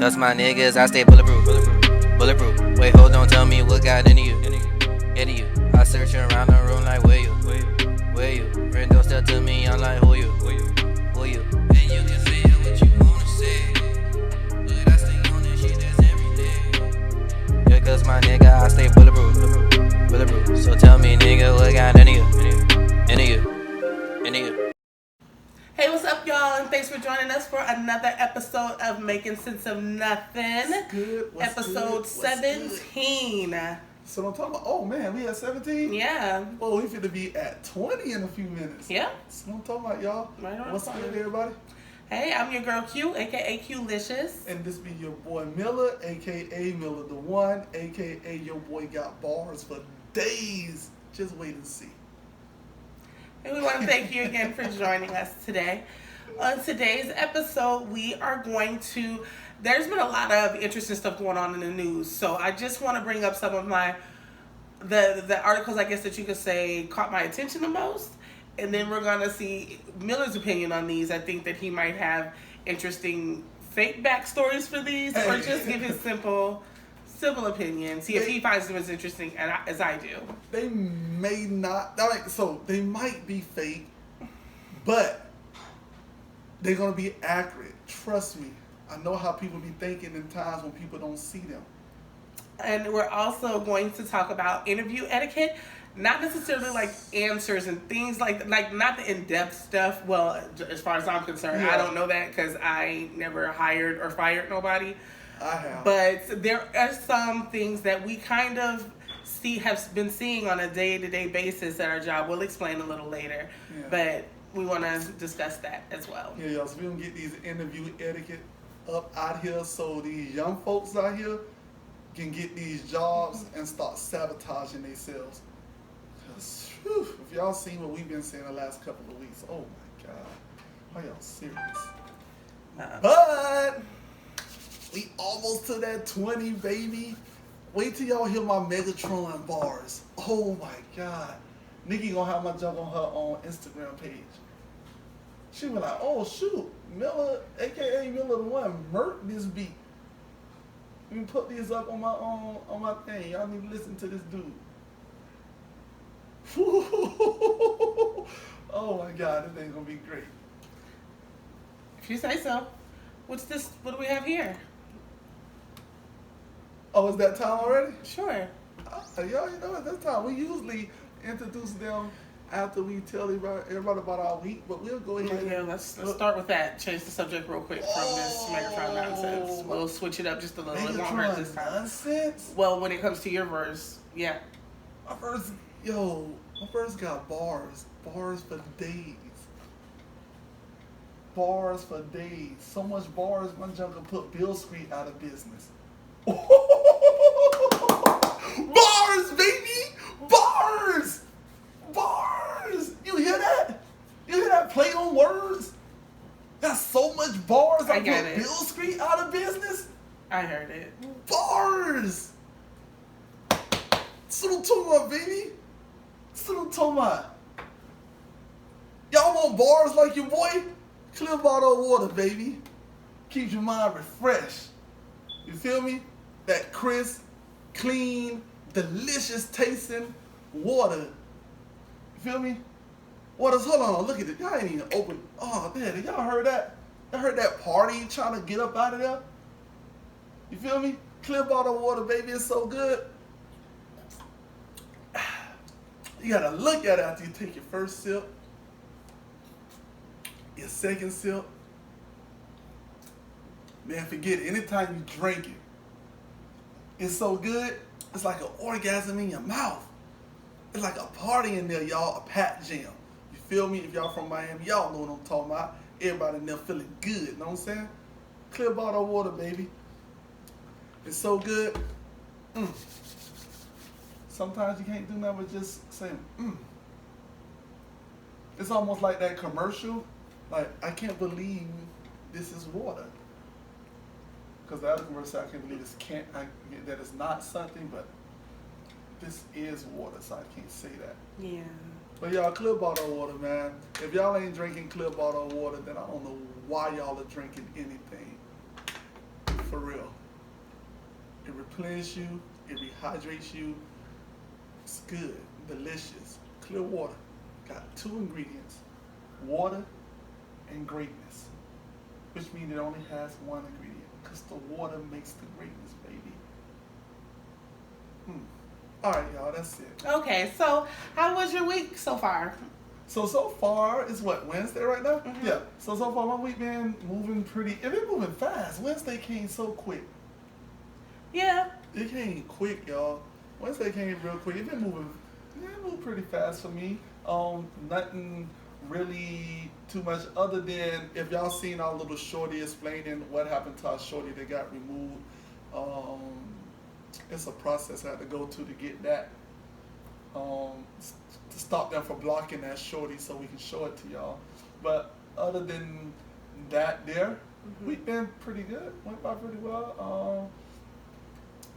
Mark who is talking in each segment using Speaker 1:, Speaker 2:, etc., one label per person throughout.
Speaker 1: Cause my niggas, I stay bulletproof. Bulletproof. Wait, hold on, tell me what got into you. Into you. I search around the room like, where you? Where you? Friend don't step to me, I'm like, who you? Who you? And you can say what you wanna say, but I stay on this shit that's every day. Yeah, cause my nigga, I stay bulletproof. Bulletproof. So tell me, nigga, what got into you? Into you. Into you.
Speaker 2: Hey, what's up, y'all? And thanks for joining us for another episode of Making Sense of Nothing.
Speaker 3: What's good?
Speaker 2: Episode 17.
Speaker 3: So I'm talking about, oh man, we at 17?
Speaker 2: Yeah.
Speaker 3: Well, we finna be at 20 in a few minutes.
Speaker 2: Yeah.
Speaker 3: So I'm talking about, y'all.
Speaker 2: Right on.
Speaker 3: What's good, everybody?
Speaker 2: Hey, I'm your girl Q, aka Q-licious.
Speaker 3: And this be your boy Miller, aka Miller the One, aka your boy got bars for days. Just wait and see.
Speaker 2: And we want to thank you again for joining us today. On today's episode, we are going to, there's been a lot of interesting stuff going on in the news. So I just want to bring up some of the articles, I guess that you could say caught my attention the most. And then we're going to see Miller's opinion on these. I think that he might have interesting fake backstories for these, or just give his simple opinion. See if he finds them as interesting as I do.
Speaker 3: They may not, so they might be fake, but they're going to be accurate. Trust me. I know how people be thinking in times when people don't see them.
Speaker 2: And we're also going to talk about interview etiquette. Not necessarily like answers and things like not the in-depth stuff. Well, as far as I'm concerned, I don't know that because I never hired or fired nobody.
Speaker 3: I have.
Speaker 2: But there are some things that we kind of have been seeing on a day-to-day basis at our job. We'll explain a little later. Yeah. But we want to discuss that as well.
Speaker 3: Yeah, y'all. So we don't get these interview etiquette up out here so these young folks out here can get these jobs and start sabotaging themselves. Because if y'all seen what we've been saying the last couple of weeks, oh my God. Are y'all serious? But we almost to that 20, baby. Wait till y'all hear my Megatron bars. Oh my God. Nikki gonna have my jump on her own Instagram page. She was like, oh shoot, Miller, aka Miller the One, murked this beat. Let me put these up on my thing. Y'all need to listen to this dude. Oh my God, this thing's gonna be great.
Speaker 2: If you say so. What do we have here?
Speaker 3: Oh, is that time already?
Speaker 2: Sure.
Speaker 3: Y'all, you know at that time. We usually introduce them after we tell everybody about our week, but we'll go ahead.
Speaker 2: Yeah, let's start with that. Change the subject real quick from this Megatron nonsense. We'll switch it up just a little. It won't hurt this time.
Speaker 3: Nonsense?
Speaker 2: Well, when it comes to your verse, yeah.
Speaker 3: My verse got bars. Bars for days. Bars for days. So much bars, my jungle put Bill Street out of business. Bars, baby! Bars! Bars! You hear that? You hear that play on words? That's so much bars. I put Bill Street out of business.
Speaker 2: I heard it.
Speaker 3: Bars! That's what I'm talking about, baby. That's what I'm talking about. Y'all want bars like your boy? Clear bottle of water, baby. Keeps your mind refreshed. You feel me? That crisp, clean, delicious tasting water. You feel me? Waters, hold on, look at it. Y'all ain't even open. Oh, man, y'all heard that? Y'all heard that party trying to get up out of there? You feel me? Clear bottle of water, baby, it's so good. You gotta look at it after you take your first sip, your second sip. Man, forget it. Anytime you drink it, it's so good, it's like an orgasm in your mouth. It's like a party in there, y'all, a pat jam. You feel me? If y'all from Miami, y'all know what I'm talking about. Everybody in there feeling good, you know what I'm saying? Clear bottle of water, baby. It's so good. Sometimes you can't do nothing but just saying, It's almost like that commercial. Like, I can't believe this is water. Because the other commercial, I can't believe that it's not something, but this is water, so I can't say that.
Speaker 2: Yeah.
Speaker 3: But y'all, clear bottle of water, man. If y'all ain't drinking clear bottle of water, then I don't know why y'all are drinking anything. for real. It replenishes you. It rehydrates you. It's good, delicious, clear water. Got 2 ingredients: water and greatness, which means it only has 1 ingredient, because the water makes the greatness, baby. All right, y'all, that's it.
Speaker 2: Okay, so how was your week so far?
Speaker 3: So far, it's what, Wednesday right now?
Speaker 2: Mhm.
Speaker 3: Yeah. So far, my week been moving it been moving fast. Wednesday came so quick.
Speaker 2: Yeah.
Speaker 3: It came quick, y'all. Wednesday came real quick. It moved pretty fast for me. Nothing really too much other than, if y'all seen our little shorty explaining what happened to our shorty that got removed. It's a process I had to go to get that. To stop them from blocking that shorty so we can show it to y'all. But other than that, we've been pretty good. Went by pretty well.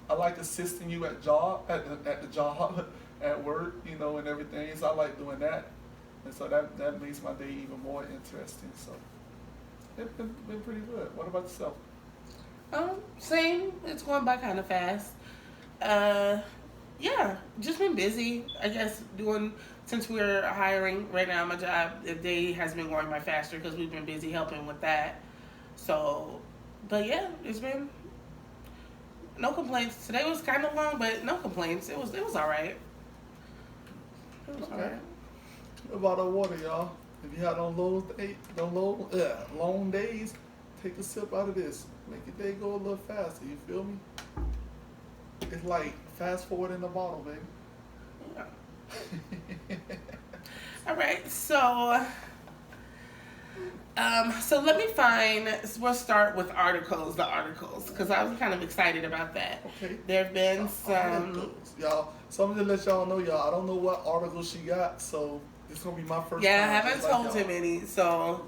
Speaker 3: I like assisting you at the job, at work, and everything. So I like doing that, and so that makes my day even more interesting. So it's been pretty good. What about yourself?
Speaker 2: Same. It's going by kind of fast. Yeah, just been busy. I guess since we're hiring right now, my job, the day has been going by faster because we've been busy helping with that. So, but yeah, it's been no complaints. Today was kind of long, but no complaints. It was all right. It was all right.
Speaker 3: What about our water, y'all? If you had long days, take a sip out of this. Make your day go a little faster. You feel me? It's like fast forward in the bottle, baby.
Speaker 2: Yeah. All right, so let me we'll start with the articles, because I was kind of excited about that.
Speaker 3: Okay.
Speaker 2: There have been some...
Speaker 3: Y'all, so I'm going to let y'all know, y'all, I don't know what article she got, so this is going to be my first
Speaker 2: Yeah,
Speaker 3: time.
Speaker 2: I haven't told him any, so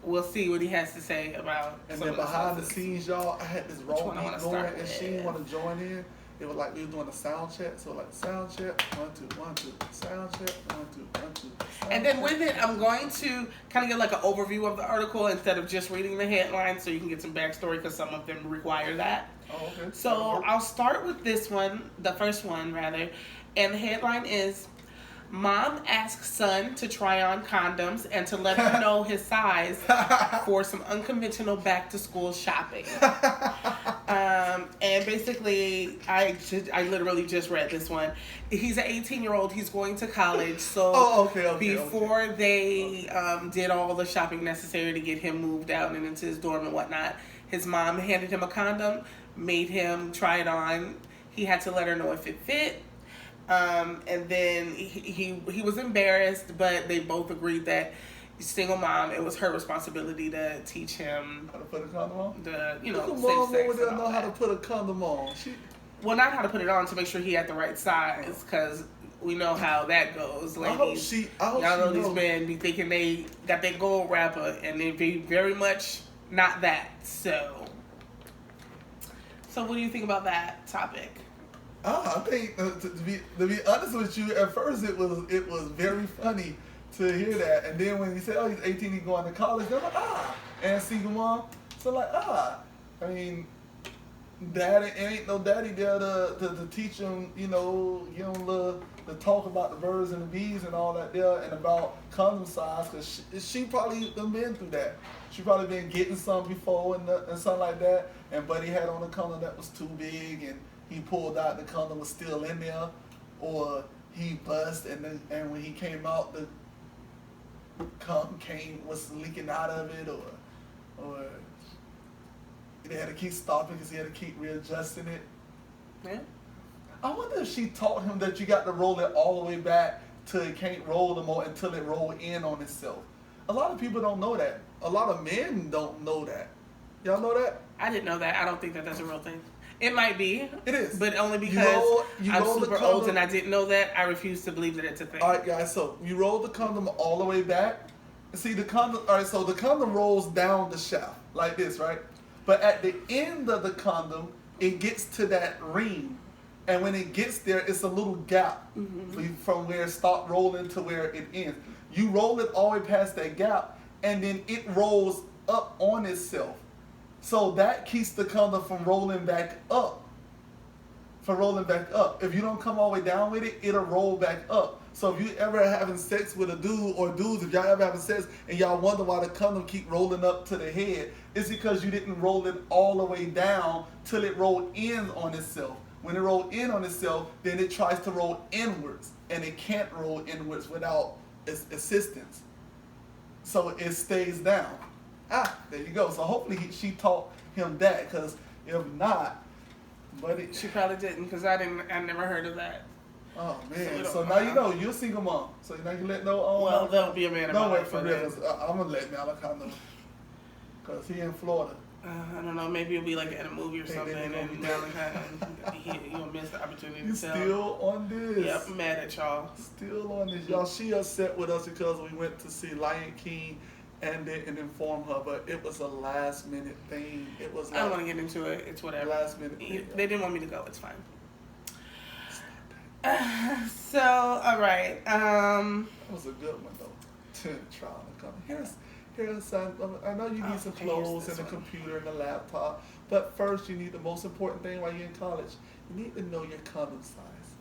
Speaker 2: we'll see what he has to say about
Speaker 3: And
Speaker 2: some
Speaker 3: then
Speaker 2: of
Speaker 3: behind the scenes, y'all, I had this raw
Speaker 2: Which one I
Speaker 3: beat
Speaker 2: wanna
Speaker 3: going,
Speaker 2: start
Speaker 3: and
Speaker 2: with?
Speaker 3: she didn't want to join in. It was like we were doing a sound check, so like sound check, 1 2 1 2, sound check, 1 2 1 2.
Speaker 2: And then with it, I'm going to kind of get like an overview of the article instead of just reading the headline, so you can get some backstory, because some of them require that.
Speaker 3: Oh, okay.
Speaker 2: So I'll start with this one, the first one rather, and the headline is: Mom asks son to try on condoms and to let him know his size for some unconventional back-to-school shopping. And basically, I literally just read this one. He's an 18-year-old. He's going to college. So before they did all the shopping necessary to get him moved out and into his dorm and whatnot, his mom handed him a condom, made him try it on. He had to let her know if it fit. And then he was embarrassed, but they both agreed that single mom, it was her responsibility to teach him
Speaker 3: how to put a condom on.
Speaker 2: Safe
Speaker 3: Mom
Speaker 2: sex
Speaker 3: over there
Speaker 2: and
Speaker 3: know
Speaker 2: all
Speaker 3: how to
Speaker 2: that.
Speaker 3: put a condom on.
Speaker 2: Well, not how to put it on, to make sure he had the right size, because we know how that goes, ladies.
Speaker 3: I hope
Speaker 2: y'all know
Speaker 3: she
Speaker 2: these men be thinking they got their gold wrapper, and they be very much not that. So what do you think about that topic?
Speaker 3: I think to be honest with you, at first it was very funny to hear that, and then when he said, "Oh, he's 18, he's going to college," they're like, and single mom, so like, I mean, daddy ain't no daddy there to teach him, give him to talk about the birds and the bees and all that there, and about condom size, because she probably done been through that. She probably been getting some before and something like that, and buddy had on a condom that was too big, and he pulled out, the condom was still in there, or he bust, and when he came out, the cum was leaking out of it, or they had to keep stopping because he had to keep readjusting it.
Speaker 2: Yeah.
Speaker 3: I wonder if she taught him that you got to roll it all the way back till it can't roll no more until it roll in on itself. A lot of people don't know that. A lot of men don't know that. Y'all know that?
Speaker 2: I didn't know that. I don't think that that's a real thing. It might be.
Speaker 3: It is.
Speaker 2: But only because
Speaker 3: you
Speaker 2: I'm
Speaker 3: roll
Speaker 2: super
Speaker 3: the
Speaker 2: old
Speaker 3: condom.
Speaker 2: and I didn't know that, I refuse to believe that it's a thing.
Speaker 3: All right, guys. So you roll the condom all the way back. See the condom. All right. So the condom rolls down the shaft like this, right? But at the end of the condom, it gets to that ring, and when it gets there, it's a little gap from where it stopped rolling to where it ends. You roll it all the way past that gap, and then it rolls up on itself. So that keeps the condom from rolling back up. If you don't come all the way down with it, it'll roll back up. So if you ever having sex with a dude or dudes, if y'all ever having sex and y'all wonder why the condom keep rolling up to the head, it's because you didn't roll it all the way down till it rolled in on itself. When it rolled in on itself, then it tries to roll inwards, and it can't roll inwards without assistance. So it stays down. There you go. So hopefully she taught him that, because if not, buddy.
Speaker 2: She probably didn't, because I never heard of that.
Speaker 3: Oh man!
Speaker 2: So
Speaker 3: So now you know you're a single mom. So now you let no.
Speaker 2: Well, there'll be a man in my
Speaker 3: No, wait
Speaker 2: life
Speaker 3: for
Speaker 2: for
Speaker 3: real.
Speaker 2: that.
Speaker 3: I'm gonna let Malachi know, cause he in Florida.
Speaker 2: I don't know. Maybe it'll be like in a movie or
Speaker 3: Hey,
Speaker 2: something,
Speaker 3: they
Speaker 2: and
Speaker 3: gonna be
Speaker 2: you'll miss the opportunity
Speaker 3: You
Speaker 2: to tell.
Speaker 3: still on this?
Speaker 2: Yep, I'm mad at y'all.
Speaker 3: Still on this, y'all. She upset with us because we went to see Lion King and didn't inform her, but it was a last minute thing. It was.
Speaker 2: I don't want to get into it. It's whatever.
Speaker 3: Last minute thing.
Speaker 2: They didn't want me to go. It's fine. So, all right.
Speaker 3: That was a good one though. Trying to come. Here's son. I know you need some clothes and a computer and a laptop, but first you need the most important thing while you're in college. You need to know your condom size.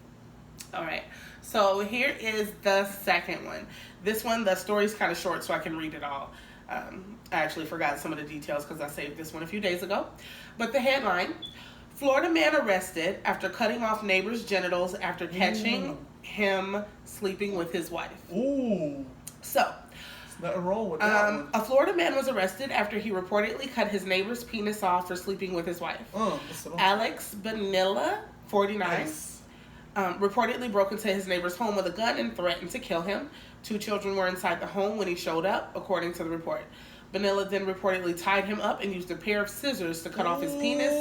Speaker 2: All right. So here is the second one. This one, the story's kind of short, so I can read it all. I actually forgot some of the details because I saved this one a few days ago. But the headline: Florida man arrested after cutting off neighbor's genitals after catching him sleeping with his wife.
Speaker 3: Ooh.
Speaker 2: So,
Speaker 3: there's nothing wrong with that one.
Speaker 2: a Florida man was arrested after he reportedly cut his neighbor's penis off for sleeping with his wife. Alex Bonilla, 49,
Speaker 3: Nice.
Speaker 2: reportedly broke into his neighbor's home with a gun and threatened to kill him. 2 children were inside the home when he showed up, according to the report. Bonilla then reportedly tied him up and used a pair of scissors to cut off his penis,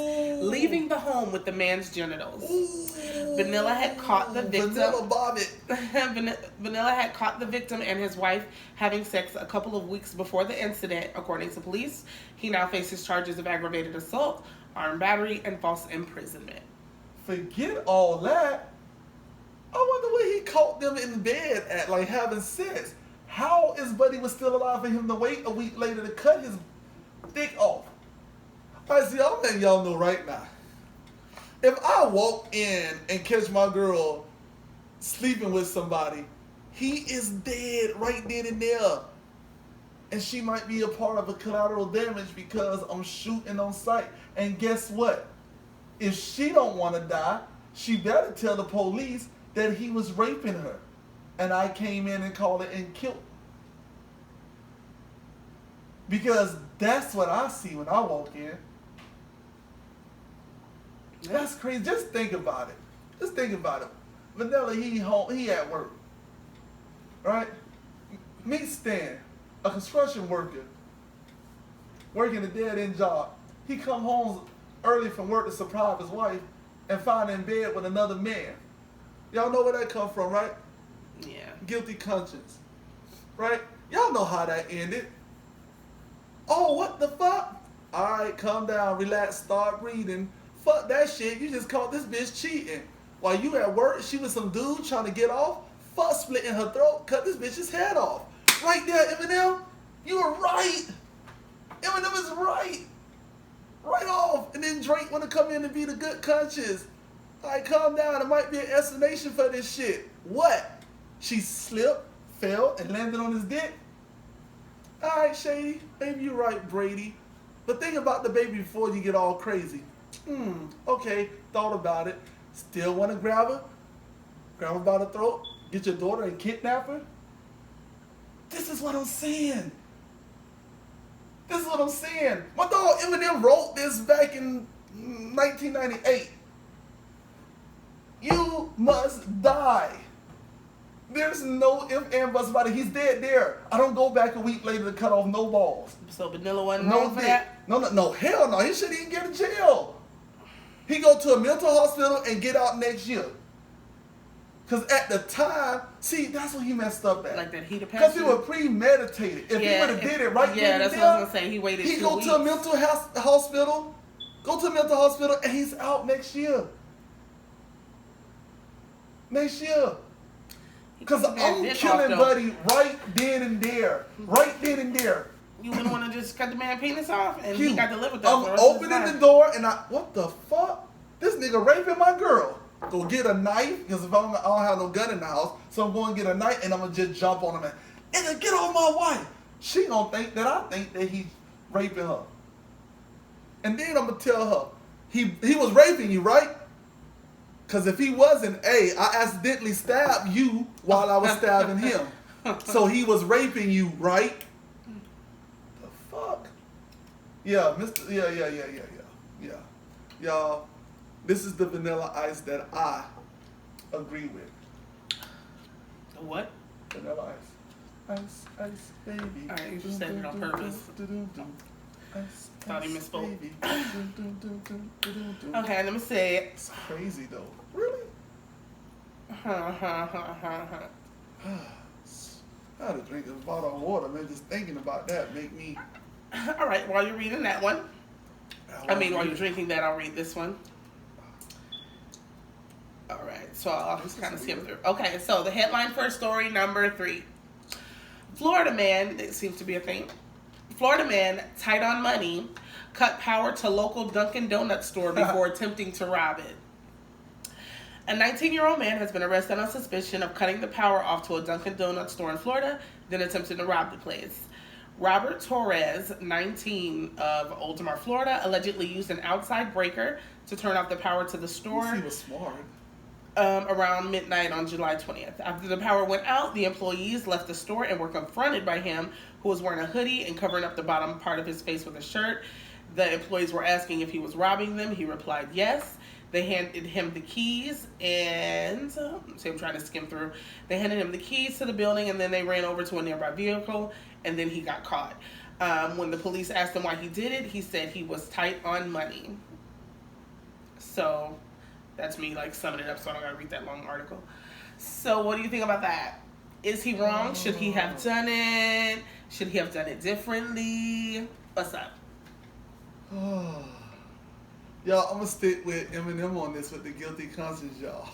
Speaker 2: leaving the home with the man's genitals. Bonilla had caught the victim. Vanilla had caught the victim and his wife having sex a couple of weeks before the incident, according to police. He now faces charges of aggravated assault, armed battery, and false imprisonment.
Speaker 3: Forget all that. I wonder where he caught them in bed at, like having sex. How is Buddy was still alive for him to wait a week later to cut his dick off? All right, see, I'm letting y'all know right now. If I walk in and catch my girl sleeping with somebody, he is dead right then and there. And she might be a part of a collateral damage because I'm shooting on sight. And guess what? If she don't want to die, she better tell the police that he was raping her. And I came in and called it and killed. Because that's what I see when I walk in. That's crazy. Just think about it. Just think about it. Vanilla, he home. He at work. Right? Meet Stan, a construction worker, working a dead-end job. He come home early from work to surprise his wife and find her in bed with another man. Y'all know where that come from, right?
Speaker 2: Yeah.
Speaker 3: Guilty conscience. Right? Y'all know how that ended. Oh, what the fuck? Alright, calm down, relax, start breathing. Fuck that shit. You just caught this bitch cheating. While you at work, she was some dude trying to get off. Fuck splitting her throat, cut this bitch's head off. Right there, Eminem. You were right. Eminem is right. Right off. And then Drake want to come in and be the good conscience. Alright, calm down. It might be an explanation for this shit. What? She slipped, fell, and landed on his dick? Alright, Shady. Maybe you're right, Brady. But think about the baby before you get all crazy. Okay, thought about it. Still want to grab her? Grab her by the throat? Get your daughter and kidnap her? This is what I'm saying. This is what I'm saying. My dog Eminem wrote this back in 1998. You must die. There's no if and buts about it. He's dead there. I don't go back a week later to cut off no balls.
Speaker 2: So Vanilla wasn't
Speaker 3: No
Speaker 2: wrong for
Speaker 3: dick.
Speaker 2: that?
Speaker 3: No, hell no. He shouldn't even get in jail. He go to a mental hospital and get out next year. Because at the time, see, that's what he messed up at.
Speaker 2: Like that heat of
Speaker 3: Because
Speaker 2: passion?
Speaker 3: he was premeditated. If he would have did it right then
Speaker 2: yeah,
Speaker 3: and
Speaker 2: that's
Speaker 3: there,
Speaker 2: what I was going to say. He waited 2 weeks.
Speaker 3: he go to a mental hospital, and he's out next year. Next year. Because I'm killing Buddy right then and there. Right then and there.
Speaker 2: You wouldn't want to just cut the man penis off, and he got to live with that.
Speaker 3: I'm opening the door, and what the fuck? This nigga raping my girl. Go get a knife, because if I don't have no gun in the house, so I'm going to get a knife, and I'm going to just jump on him and then get off my wife. She going to think that I think that he's raping her. And then I'm going to tell her, he was raping you, right? Because if he wasn't, I accidentally stabbed you while I was stabbing him. So he was raping you, right? The fuck? Yeah, Mr. Yeah. Y'all, this is the Vanilla Ice that I agree with.
Speaker 2: What?
Speaker 3: Vanilla Ice. Ice, baby.
Speaker 2: Alright, you just said it on purpose.
Speaker 3: Ice,
Speaker 2: Thought he misspoke.
Speaker 3: baby.
Speaker 2: Okay, let me say it.
Speaker 3: It's crazy though. Really? I had to drink a bottle of water, man. Just thinking about that make me.
Speaker 2: All right, while you're reading that one, while you're drinking that, I'll read this one. All right, so I'll just kind of skim through. Okay, so the headline for story number 3. Florida man, it seems to be a thing. Florida man, tight on money, cut power to local Dunkin' Donuts store before attempting to rob it. A 19-year-old man has been arrested on suspicion of cutting the power off to a Dunkin' Donuts store in Florida, then attempting to rob the place. Robert Torres, 19, of Oldemar, Florida, allegedly used an outside breaker to turn off the power to the store.
Speaker 3: He was smart.
Speaker 2: Around midnight on July 20th. After the power went out, the employees left the store and were confronted by him, who was wearing a hoodie and covering up the bottom part of his face with a shirt. The employees were asking if he was robbing them. He replied yes. They handed him the keys and, I'm trying to skim through. They handed him the keys to the building and then they ran over to a nearby vehicle and then he got caught. When the police asked him why he did it, he said he was tight on money. So, that's me summing it up, so I don't gotta read that long article. So what do you think about that? Is he wrong? Should he have done it? Should he have done it differently? What's up?
Speaker 3: Y'all, I'm gonna stick with Eminem on this with the guilty conscience, y'all.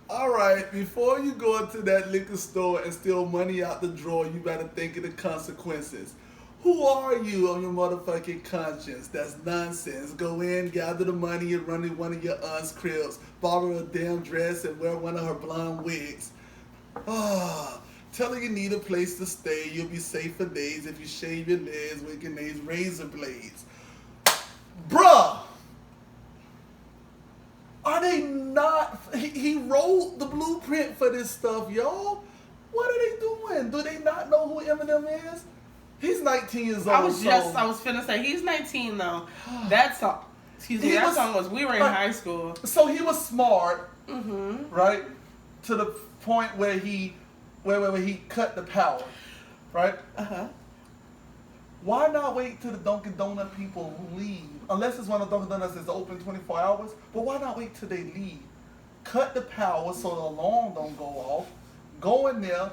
Speaker 3: All right, before you go into that liquor store and steal money out the drawer, you better think of the consequences. Who are you on your motherfucking conscience? That's nonsense. Go in, gather the money, and run to one of your aunt's cribs. Borrow a damn dress and wear one of her blonde wigs. Tell her you need a place to stay. You'll be safe for days if you shave your legs with Grenades razor blades. Bruh! Are they not? He wrote the blueprint for this stuff, y'all. What are they doing? Do they not know who Eminem is? He's 19 years old.
Speaker 2: I was finna say, he's 19 though. That song, we were in high school.
Speaker 3: So he was smart,
Speaker 2: Mm-hmm.
Speaker 3: right? To the point where he cut the power, right?
Speaker 2: Uh-huh.
Speaker 3: Why not wait till the Dunkin' Donut people leave? Unless it's one of the Dunkin' Donuts that's open 24 hours. But why not wait till they leave? Cut the power so the alarm don't go off. Go in there.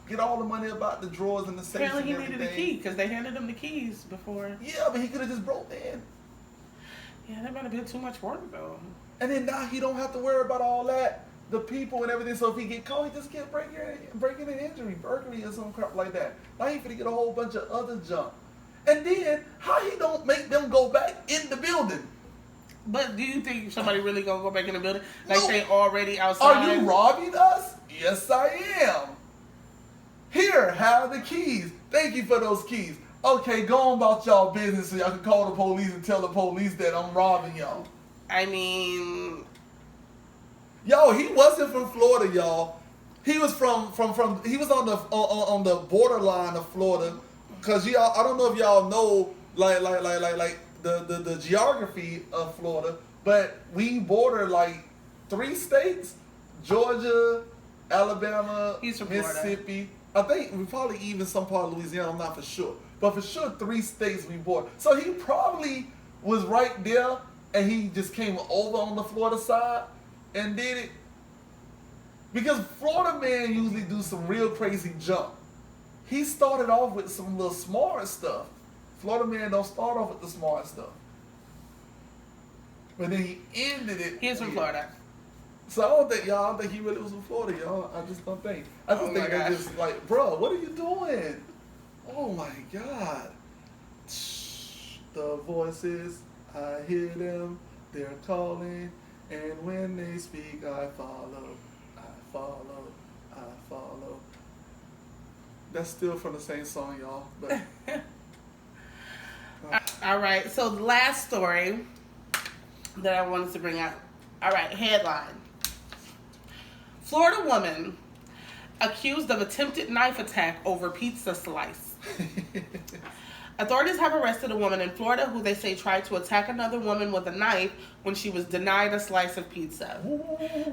Speaker 3: Get all the money about the drawers and the safes.
Speaker 2: Apparently
Speaker 3: and
Speaker 2: he
Speaker 3: everything.
Speaker 2: needed a key because they handed him the keys before.
Speaker 3: Yeah, but he could have just broke in.
Speaker 2: Yeah, that might have been too much work though.
Speaker 3: And then now he don't have to worry about all that, the people and everything. So if he get caught, he just get breaking an injury, burglary or some crap like that. Now he finna get a whole bunch of other junk. And then how he don't make them go back in the building?
Speaker 2: But do you think somebody really gonna go back in the building?
Speaker 3: No.
Speaker 2: They already outside?
Speaker 3: Are you robbing us? Yes, I am. Here, have the keys. Thank you for those keys. Okay, go on about y'all business so y'all can call the police and tell the police that I'm robbing y'all.
Speaker 2: I mean...
Speaker 3: Yo, he wasn't from Florida, y'all. He was he was on the borderline of Florida. Cause y'all, I don't know if y'all know like the geography of Florida, but we border 3 states: Georgia, Alabama, Mississippi. I think we probably even some part of Louisiana. I'm not for sure, but for sure 3 states we border. So he probably was right there, and he just came over on the Florida side and did it. Because Florida man usually do some real crazy jump. He started off with some little smart stuff. Florida man don't start off with the smart stuff. But then he ended it.
Speaker 2: He's from Florida.
Speaker 3: So I don't think he really was from Florida, y'all. I just don't think. I just think they're just bro, what are you doing? Oh my God. The voices, I hear them, they're calling, and when they speak, I follow, I follow, I follow. That's still from the same song, y'all. But
Speaker 2: All right, so the last story that I wanted to bring up. All right, headline. Florida woman accused of attempted knife attack over pizza slice. Authorities have arrested a woman in Florida who they say tried to attack another woman with a knife when she was denied a slice of pizza.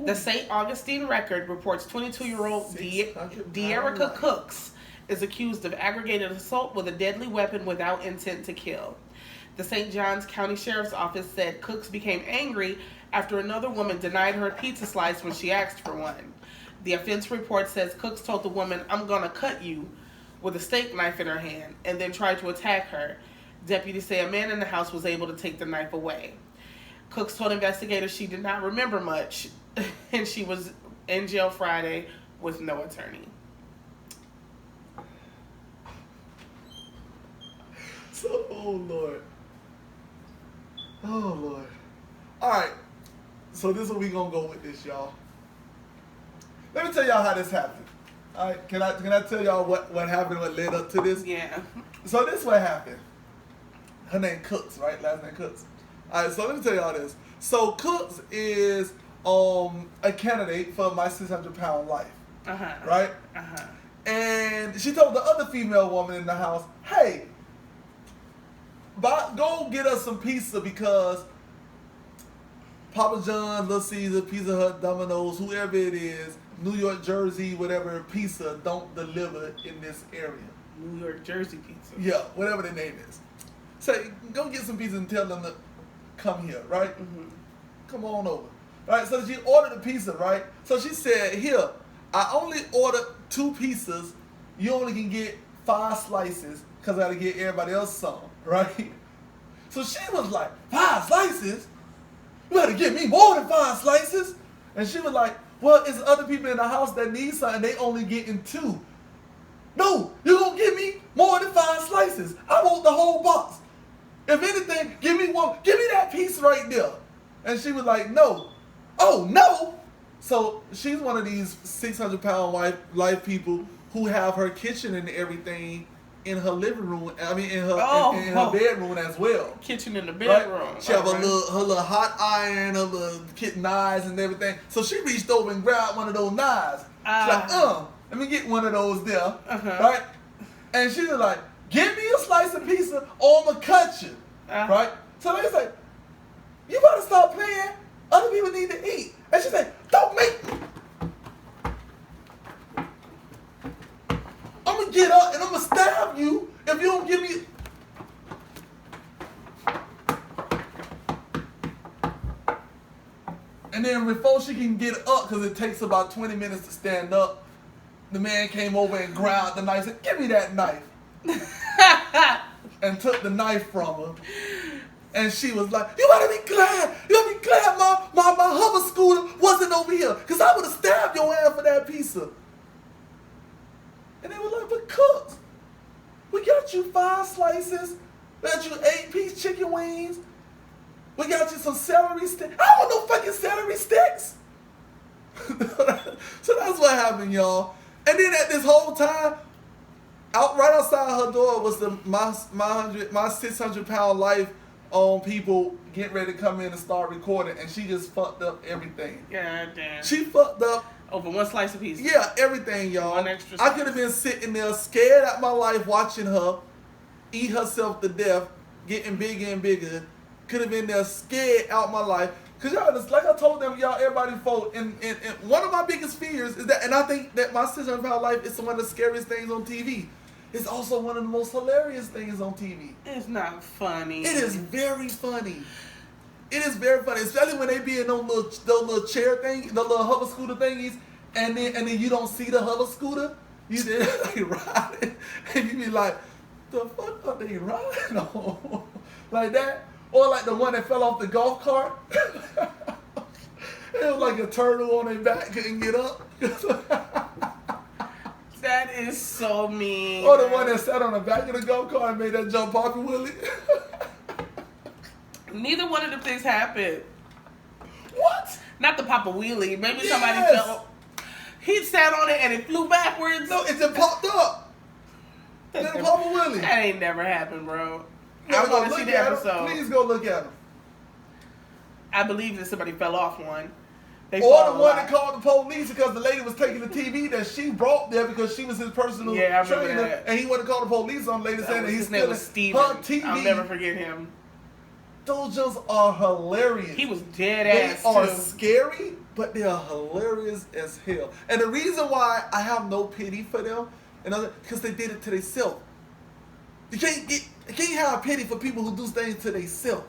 Speaker 2: The St. Augustine Record reports 22-year-old Dearica Cooks is accused of aggravated assault with a deadly weapon without intent to kill. The St. Johns County Sheriff's Office said Cooks became angry after another woman denied her a pizza slice when she asked for one. The offense report says Cooks told the woman, "I'm gonna cut you," with a steak knife in her hand, and then tried to attack her. Deputies say a man in the house was able to take the knife away. Cooks told investigators she did not remember much, and she was in jail Friday with no attorney.
Speaker 3: So, oh Lord. Oh Lord. Alright. So this is where we gonna go with this, y'all. Let me tell y'all how this happened. Alright, can I tell y'all what happened, what led up to this?
Speaker 2: Yeah.
Speaker 3: So this is what happened. Her name Cooks, right? Last name Cooks. Alright, so let me tell y'all this. So Cooks is a candidate for My 600-Pound Life.
Speaker 2: Uh-huh.
Speaker 3: Right?
Speaker 2: Uh-huh.
Speaker 3: And she told the other female woman in the house, "Hey, go get us some pizza because Papa John's, Little Caesar, Pizza Hut, Domino's, whoever it is, New York, Jersey, whatever, pizza don't deliver in this area."
Speaker 2: New York, Jersey pizza.
Speaker 3: Yeah, whatever the name is. Say, go get some pizza and tell them to come here, right?
Speaker 2: Mm-hmm.
Speaker 3: Come on over. Right, so she ordered the pizza, right? So she said, "Here, I only ordered 2 pizzas. You only can get 5 slices because I got to get everybody else some," right? So she was like, "5 slices? You got to give me more than 5 slices." And she was like, "Well, it's other people in the house that need something. They only getting 2. No, you're going to give me more than 5 slices. I want the whole box. If anything, give me one. Give me that piece right there." And she was like, "No." "Oh, no." So she's one of these 600-pound life people who have her kitchen and everything in her living room. I mean, in her bedroom as well.
Speaker 2: Kitchen in the bedroom.
Speaker 3: Right? She have her little hot iron, her little knives and everything. So she reached over and grabbed one of those knives. She's like, let me get one of those there. Uh-huh. Right? And she was like, "Give me a slice of pizza or I'm going to cut you." Right? So they say, "You better stop playing. Other people need to eat." And she said, "Don't make..." "I'm going to get up and I'm going to stab you if you don't give me..." And then before she can get up, because it takes about 20 minutes to stand up, the man came over and grabbed the knife and said, "Give me that knife." And took the knife from her. And she was like, "You better be glad. You better be glad my hover scooter wasn't over here. Because I would have stabbed your ass for that pizza." And they were like, "But Cooks, we got you 5 slices. We got you 8-piece chicken wings. We got you some celery sticks." "I don't want no fucking celery sticks." So that's what happened, y'all. And then at this whole time, right outside her door was my 600-pound life people getting ready to come in and start recording, and she just fucked up everything.
Speaker 2: God damn.
Speaker 3: She fucked up
Speaker 2: over 1 slice of pizza.
Speaker 3: Yeah, everything, y'all.
Speaker 2: 1 extra
Speaker 3: I could have been sitting there scared out my life watching her eat herself to death, getting bigger and bigger. Could have been there scared out my life. Cause y'all, like I told them, y'all, everybody vote. And one of my biggest fears is that, and I think that My 600-Pound Life is one of the scariest things on TV. It's also one of the most hilarious things on TV.
Speaker 2: It's not funny.
Speaker 3: It is very funny. It is very funny, especially when they be in those little chair thing, the little hover scooter thingies, and then you don't see the hover scooter. You just like riding, and you be like, "The fuck are they riding on?" Like that. Or like the one that fell off the golf cart. It was like a turtle on their back, couldn't get up.
Speaker 2: That is so mean.
Speaker 3: Or the one that sat on the back of the go-kart and made that jump Poppy Willie.
Speaker 2: Neither one of them things happened.
Speaker 3: What?
Speaker 2: Not the Papa Wheelie. Maybe
Speaker 3: Yes.
Speaker 2: somebody fell. He sat on it and it flew backwards.
Speaker 3: No, it just popped up.
Speaker 2: That's
Speaker 3: Little
Speaker 2: never-
Speaker 3: Papa Willie.
Speaker 2: That ain't never happened, bro.
Speaker 3: You
Speaker 2: I
Speaker 3: gotta go
Speaker 2: want to see
Speaker 3: look
Speaker 2: the
Speaker 3: at him.
Speaker 2: episode.
Speaker 3: Please go look at him.
Speaker 2: I believe that somebody fell off one. They
Speaker 3: Or
Speaker 2: fought
Speaker 3: the
Speaker 2: a
Speaker 3: one
Speaker 2: lot.
Speaker 3: that called the police because the lady was taking the TV that she brought there because she was his personal
Speaker 2: Yeah, I remember
Speaker 3: trainer,
Speaker 2: that.
Speaker 3: and he wanted to call the police on the lady saying that he's
Speaker 2: His name
Speaker 3: stealing
Speaker 2: was Steven.
Speaker 3: her TV.
Speaker 2: I'll never forget him.
Speaker 3: Those jokes are hilarious.
Speaker 2: He was dead
Speaker 3: They
Speaker 2: ass
Speaker 3: are
Speaker 2: too.
Speaker 3: scary, but they are hilarious as hell. And the reason why I have no pity for them, because they did it to themselves. You can't have pity for people who do things to themselves.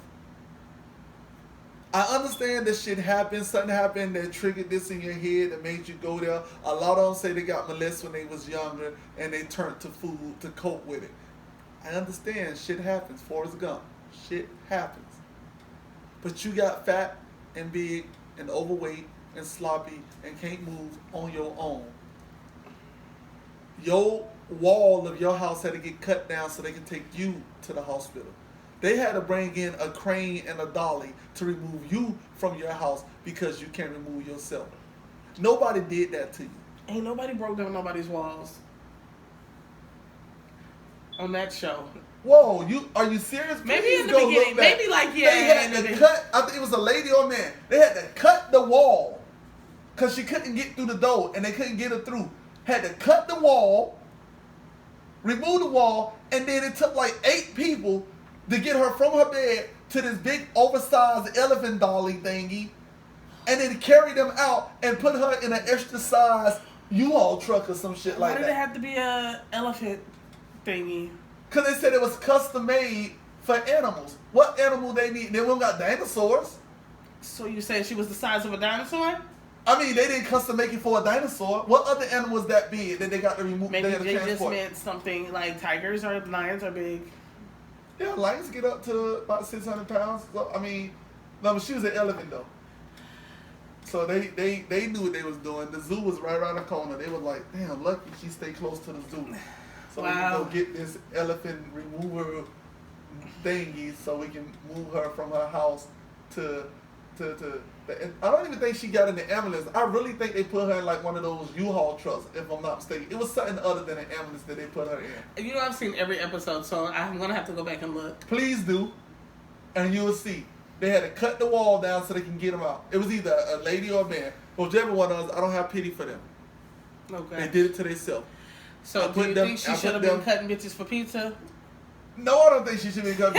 Speaker 3: I understand that shit happened, something happened that triggered this in your head that made you go there. A lot of them say they got molested when they was younger and they turned to food to cope with it. I understand shit happens. Forrest Gump. Shit happens. But you got fat and big and overweight and sloppy and can't move on your own. Your wall of your house had to get cut down so they can take you to the hospital. They had to bring in a crane and a dolly to remove you from your house because you can't remove yourself. Nobody did that to you.
Speaker 2: Ain't nobody broke down nobody's walls on that show.
Speaker 3: Whoa, are you serious?
Speaker 2: Maybe
Speaker 3: Please
Speaker 2: in the
Speaker 3: go
Speaker 2: beginning.
Speaker 3: look back.
Speaker 2: Maybe like,
Speaker 3: They
Speaker 2: yeah.
Speaker 3: had to cut, I think it was a lady or a man. They had to cut the wall because she couldn't get through the door and they couldn't get her through. Had to cut the wall, remove the wall, and then it took like 8 people to get her from her bed to this big oversized elephant dolly thingy, and then carry them out and put her in an extra size U-Haul truck or some shit
Speaker 2: Why
Speaker 3: like
Speaker 2: did it
Speaker 3: that.
Speaker 2: have to be a elephant thingy?
Speaker 3: Because they said it was custom made for animals. What animal they need? They won't got dinosaurs.
Speaker 2: So you saying she was the size of a dinosaur?
Speaker 3: I mean, they didn't custom make it for a dinosaur. What other animal is that big that they got to remove?
Speaker 2: Maybe
Speaker 3: they got to
Speaker 2: they just
Speaker 3: transport?
Speaker 2: meant something like tigers or lions are big.
Speaker 3: Yeah, lions get up to about 600 pounds. So, I mean, no, but she was an elephant though. So they knew what they was doing. The zoo was right around the corner. They was like, damn, lucky she stayed close to the zoo. So we can
Speaker 2: Wow.
Speaker 3: go get this elephant remover thingy so we can move her from her house to I don't even think she got in the ambulance. I really think they put her in like one of those U-Haul trucks, if I'm not mistaken. It was something other than an ambulance that they put her in.
Speaker 2: You know, I've seen every episode, so I'm gonna have to go back and look.
Speaker 3: Please do, and you will see. They had to cut the wall down so they can get them out. It was either a lady or a man. Whichever one of us, I don't have pity for them.
Speaker 2: Okay.
Speaker 3: They did it to themselves.
Speaker 2: So
Speaker 3: I
Speaker 2: do
Speaker 3: put
Speaker 2: you
Speaker 3: them-
Speaker 2: think she
Speaker 3: I
Speaker 2: should
Speaker 3: put
Speaker 2: have been
Speaker 3: them-
Speaker 2: cutting bitches for pizza?
Speaker 3: No, I don't think she should be cut.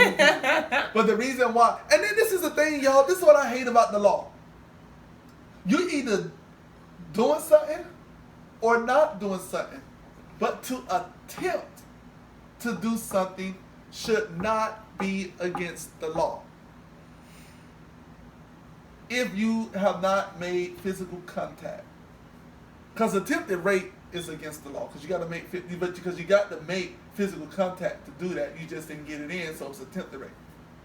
Speaker 3: But the reason why, and then this is the thing, y'all. This is what I hate about the law. You either doing something or not doing something, but to attempt to do something should not be against the law. If you have not made physical contact, because attempted rape is against the law, because you got to make, because you got to make physical contact to do that. You just didn't get it in, so it's attempted rape.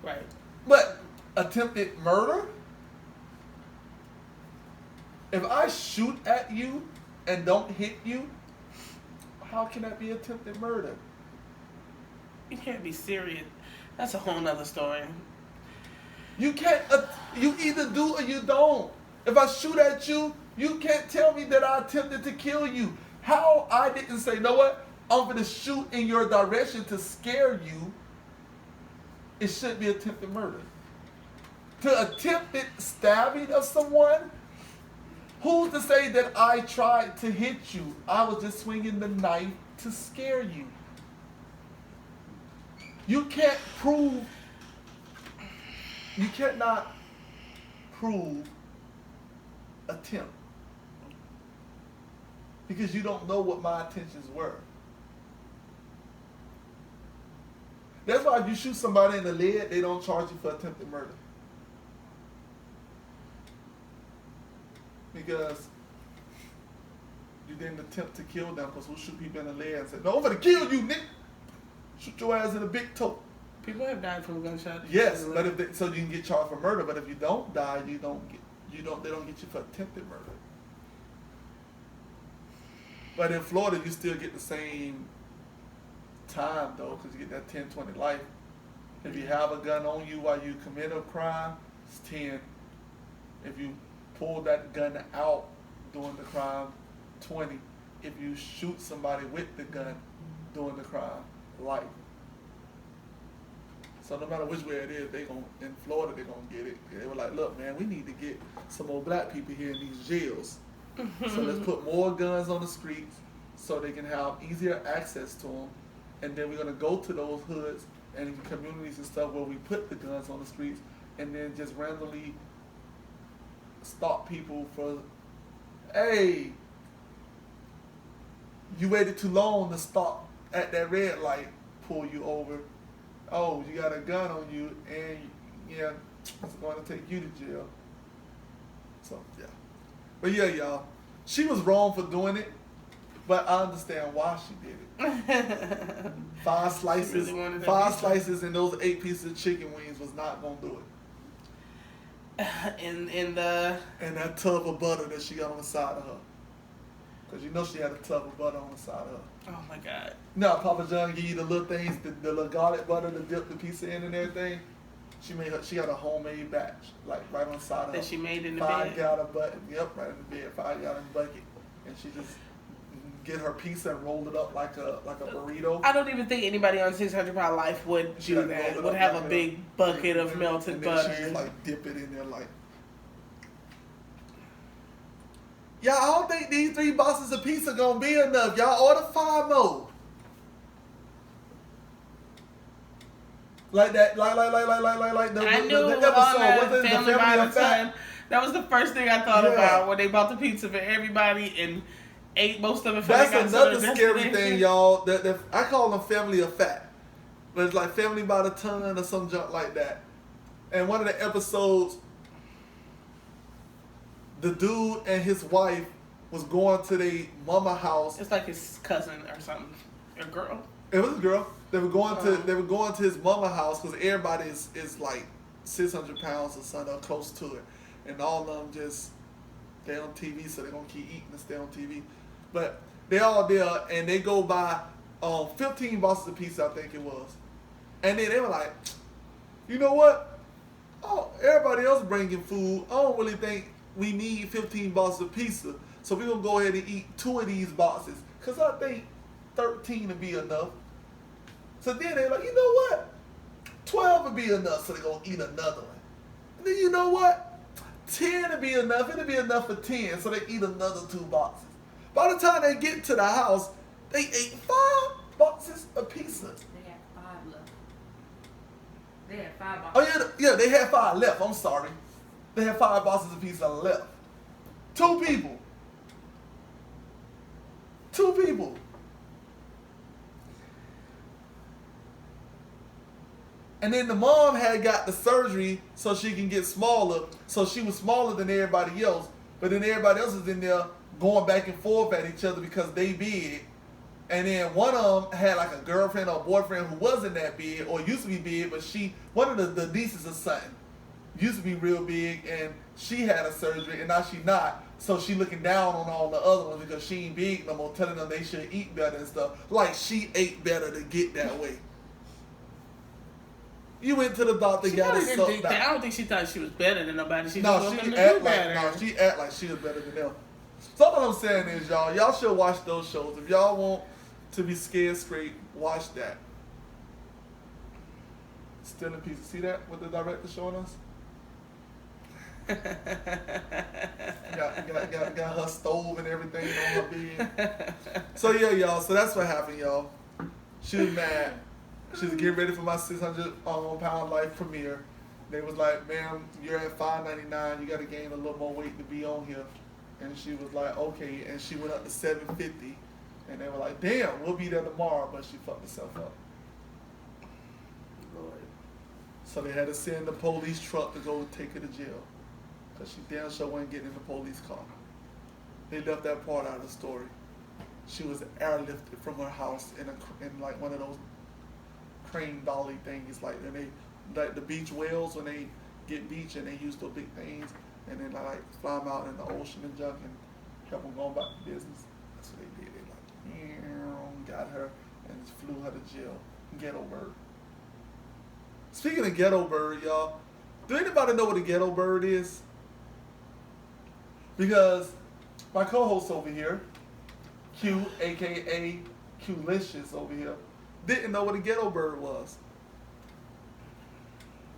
Speaker 2: Right.
Speaker 3: But attempted murder, if I shoot at you and don't hit you, how can that be attempted murder?
Speaker 2: You can't be serious. That's a whole nother story.
Speaker 3: You can't, you either do or you don't. If I shoot at you, you can't tell me that I attempted to kill you. How I didn't say, you know what, I'm going to shoot in your direction to scare you, it should be attempted murder. To attempted stabbing of someone, who's to say that I tried to hit you? I was just swinging the knife to scare you. You can't prove, you cannot prove attempt. Because you don't know what my intentions were. That's why if you shoot somebody in the leg, they don't charge you for attempted murder. Because you didn't attempt to kill them, because we'll shoot people in the leg and say, no, I'm gonna kill you, Nick. Shoot your ass in the big toe.
Speaker 2: People have died from gunshots.
Speaker 3: Yes, but if they, so you can get charged for murder, but if you don't die, they don't get you for attempted murder. But in Florida, you still get the same time though, because you get that 10-20 life. If you have a gun on you while you commit a crime, it's 10. If you pull that gun out during the crime, 20. If you shoot somebody with the gun during the crime, life. So no matter which way it is, in Florida they're gonna get it. They were like, look, man, we need to get some more black people here in these jails. So let's put more guns on the streets so they can have easier access to them. And then we're gonna go to those hoods and communities and stuff where we put the guns on the streets, and then just randomly stop people for, hey, you waited too long to stop at that red light, pull you over. Oh, you got a gun on you, and yeah, it's going to take you to jail. So yeah, but yeah, y'all, she was wrong for doing it, but I understand why she did it. 5 slices,
Speaker 2: really
Speaker 3: 5 slices, and those 8 pieces of chicken wings was not gonna do it.
Speaker 2: And
Speaker 3: that tub of butter that she got on the side of her, because you know she had a tub of butter on the side of her.
Speaker 2: oh my God.
Speaker 3: No, Papa John give you the little things, the little garlic butter to dip the pizza in and everything. She got a homemade batch, like right on the side of her.
Speaker 2: That she made in the
Speaker 3: 5
Speaker 2: bed?
Speaker 3: gallon bucket. Yep, right in the bed, 5 gallon bucket, and she just get her pizza and roll it up like a burrito.
Speaker 2: I don't even think anybody on 600-pound life would
Speaker 3: She
Speaker 2: do
Speaker 3: like
Speaker 2: that.
Speaker 3: roll it
Speaker 2: Would
Speaker 3: up
Speaker 2: have
Speaker 3: like
Speaker 2: a big bucket of melted
Speaker 3: and then
Speaker 2: butter.
Speaker 3: She just like dip it in there like. Y'all, I don't think these 3 boxes of pizza gonna be enough. Y'all order 5 more. Like that, like the
Speaker 2: I knew
Speaker 3: the
Speaker 2: on
Speaker 3: episode.
Speaker 2: the
Speaker 3: Was it
Speaker 2: Family
Speaker 3: the
Speaker 2: by
Speaker 3: Family
Speaker 2: the
Speaker 3: of Fat?
Speaker 2: Ton. That was the first thing I thought
Speaker 3: Yeah.
Speaker 2: about when they bought the pizza for everybody and ate most of it. Before
Speaker 3: That's
Speaker 2: they got
Speaker 3: another
Speaker 2: to their
Speaker 3: scary
Speaker 2: destination.
Speaker 3: thing, y'all. That I call them Family of Fat, but it's like Family by the Ton or some junk like that. And one of the episodes, the dude and his wife was going to their mama house.
Speaker 2: It's like his cousin or something, a girl.
Speaker 3: It was a girl. They were going to his mama house because everybody is like 600 pounds or something, or close to it, and all of them they on TV, so they're gonna keep eating and stay on TV. But they all there, and they go buy 15 boxes of pizza, I think it was, and then they were like, you know what? Oh, everybody else bringing food. I don't really think we need 15 boxes of pizza, so we're gonna go ahead and eat 2 of these boxes, cause I think 13 would be enough. So then they're like, you know what? 12 would be enough, so they're going to eat another one. And then you know what? 10 would be enough. It'll be enough for 10, so they eat another 2 boxes. By the time they get to the house, they ate 5 boxes of pizza.
Speaker 4: They had 5 left. They had 5
Speaker 3: Oh,
Speaker 4: boxes.
Speaker 3: yeah, they had 5 left. I'm sorry. They had 5 boxes of pizza left. 2 people. 2 people. And then the mom had got the surgery so she can get smaller. So she was smaller than everybody else. But then everybody else is in there going back and forth at each other because they big. And then one of them had like a girlfriend or boyfriend who wasn't that big or used to be big, but one of the nieces or something used to be real big, and she had a surgery and now she not. So she looking down on all the other ones because she ain't big no more, telling them they should eat better and stuff. Like she ate better to get that way. You went to the doctor,
Speaker 2: She
Speaker 3: got
Speaker 2: probably
Speaker 3: it
Speaker 2: didn't
Speaker 3: sucked
Speaker 2: think that. I
Speaker 3: out.
Speaker 2: don't think she thought she was better than nobody. She
Speaker 3: No,
Speaker 2: just
Speaker 3: she
Speaker 2: wanted to
Speaker 3: act
Speaker 2: do
Speaker 3: like
Speaker 2: better.
Speaker 3: she act like she was better than them. So what I'm saying is, y'all should watch those shows. If y'all want to be scared straight, watch that. Still in pieces. See that? What the director showing us? got her stove and everything on her bed. So yeah, y'all. So that's what happened, y'all. She was mad. She was getting ready for my 600 pound life premiere. They was like, "Ma'am, you're at $5.99. You got to gain a little more weight to be on here." And she was like, "Okay." And she went up to $7.50. And they were like, "Damn, we'll be there tomorrow." But she fucked herself up.
Speaker 2: Lord.
Speaker 3: So they had to send the police truck to go take her to jail. Because she damn sure wasn't getting in the police car. They left that part out of the story. She was airlifted from her house in like one of those crane dolly things, like the beach whales when they get beach and they use those big things and then like fly them out in the ocean and junk and help them go about the business. That's what they did. They got her and just flew her to jail. Ghetto bird. Speaking of ghetto bird, y'all, do anybody know what a ghetto bird is? Because my co-host over here, Q, aka Qlicious over here, didn't know what a ghetto bird was.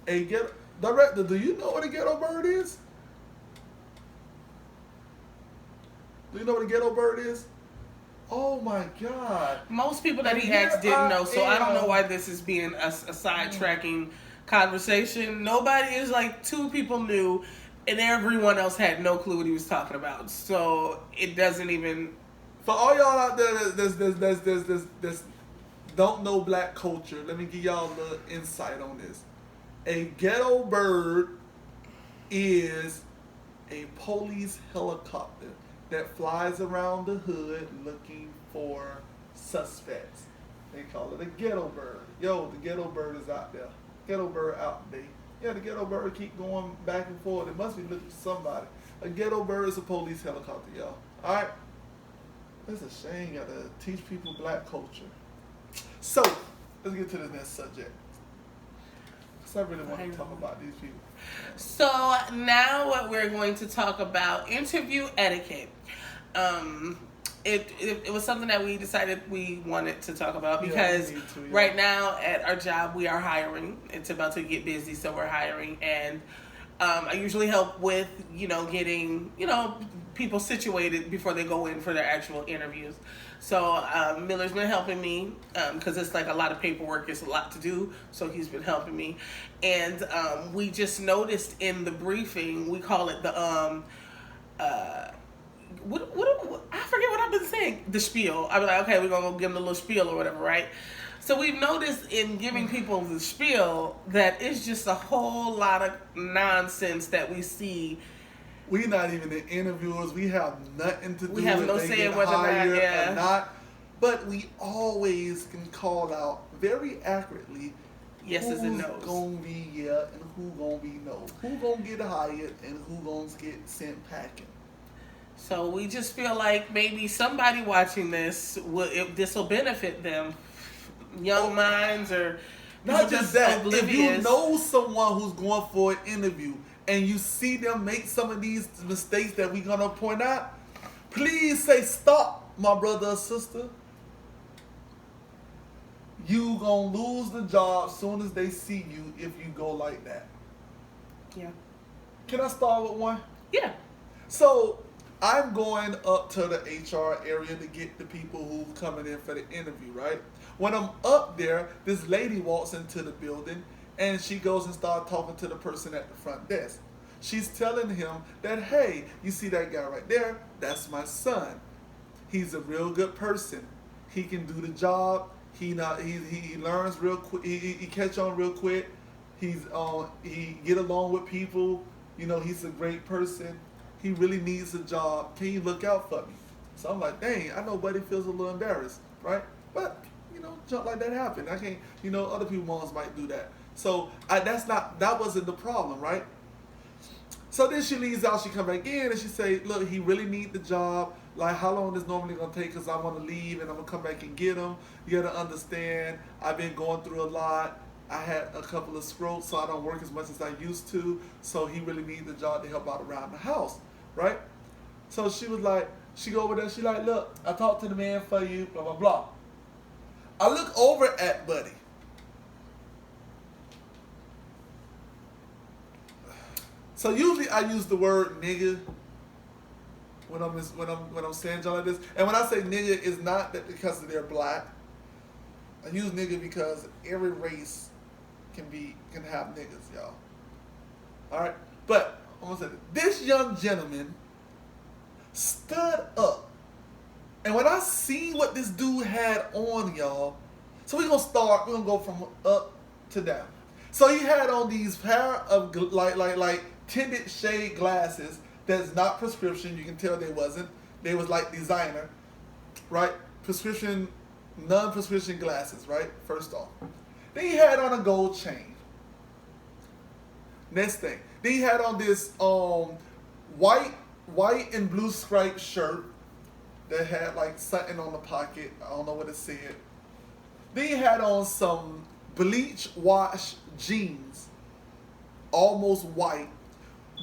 Speaker 3: A ghetto director, do you know what a ghetto bird is? Do you know what a ghetto bird is? Oh my God.
Speaker 2: Most people that he
Speaker 3: And
Speaker 2: asked
Speaker 3: here
Speaker 2: didn't
Speaker 3: I
Speaker 2: know, so I don't
Speaker 3: am.
Speaker 2: know why this is being a sidetracking conversation. Nobody is like, 2 people knew, and everyone else had no clue what he was talking about. So it doesn't even.
Speaker 3: For all y'all out there that don't know black culture, let me give y'all a little insight on this. A ghetto bird is a police helicopter that flies around the hood looking for suspects. They call it a ghetto bird. Yo, the ghetto bird is out there. Ghetto bird out there. Yeah, the ghetto bird keep going back and forth. It must be looking for somebody. A ghetto bird is a police helicopter, y'all. Alright? It's a shame you gotta teach people black culture. So, let's get to the next subject. Because I really want to talk about these people.
Speaker 2: So now what we're going to talk about, interview etiquette. It was something that we decided we wanted to talk about because right now at our job we are hiring. It's about to get busy, so we're hiring, and I usually help with getting people situated before they go in for their actual interviews. So Miller's been helping me because it's like a lot of paperwork, it's a lot to do, so he's been helping me. And we just noticed in the briefing, we call it the what I forget what I've been saying, the spiel. I'll be like, okay, we're gonna go give them the little spiel or whatever, right? So we've noticed in giving people the spiel that it's just a whole lot of nonsense that we see.
Speaker 3: We're not even the interviewers. We have nothing to do with
Speaker 2: We have no
Speaker 3: they
Speaker 2: say
Speaker 3: get
Speaker 2: in whether or not,
Speaker 3: hired
Speaker 2: yeah.
Speaker 3: or not. But we always can call out very accurately
Speaker 2: Yeses and
Speaker 3: who's
Speaker 2: nos.
Speaker 3: gonna be yeah and who gonna be no. Who gonna get hired and who gonna get sent packing.
Speaker 2: So we just feel like maybe somebody watching this this will benefit them, young minds or
Speaker 3: Not
Speaker 2: people
Speaker 3: just that. If you
Speaker 2: oblivious.
Speaker 3: know someone who's going for an interview and you see them make some of these mistakes that we're gonna point out, please say stop, my brother or sister. You gonna lose the job soon as they see you if you go like that.
Speaker 2: Yeah.
Speaker 3: Can I start with one?
Speaker 2: Yeah.
Speaker 3: So I'm going up to the HR area to get the people who's coming in for the interview, right? When I'm up there, this lady walks into the building and she goes and starts talking to the person at the front desk. She's telling him that, hey, you see that guy right there? That's my son. He's a real good person. He can do the job. He learns real quick. He catch on real quick. He get along with people. He's a great person. He really needs a job. Can you look out for me? So I'm like, dang, I know Buddy feels a little embarrassed, right? But junk like that happened. I can't. Other people's moms might do that. So that wasn't the problem, right? So then she leaves out. She come back in and she say, look, he really need the job. Like, how long is normally gonna take? Cause I want to leave and I'm gonna come back and get him. You gotta understand, I've been going through a lot. I had a couple of strokes, so I don't work as much as I used to. So he really needs the job to help out around the house, right? So she was like, she go over there. She like, look, I talked to the man for you, blah blah blah. I look over at Buddy. So usually I use the word nigga when I'm saying something like this. And when I say nigga, it's not that because they're black. I use nigga because every race can have niggas, y'all. Alright? But I'm gonna say this young gentleman stood up. And when I see what this dude had on, y'all, so we're gonna go from up to down. So he had on these pair of like tinted shade glasses that's not prescription. You can tell they wasn't. They was like designer, right? Prescription, non-prescription glasses, right? First off. Then he had on a gold chain. Next thing. Then he had on this white and blue striped shirt that had like something on the pocket. I don't know what it said. Then he had on some bleach wash jeans, almost white.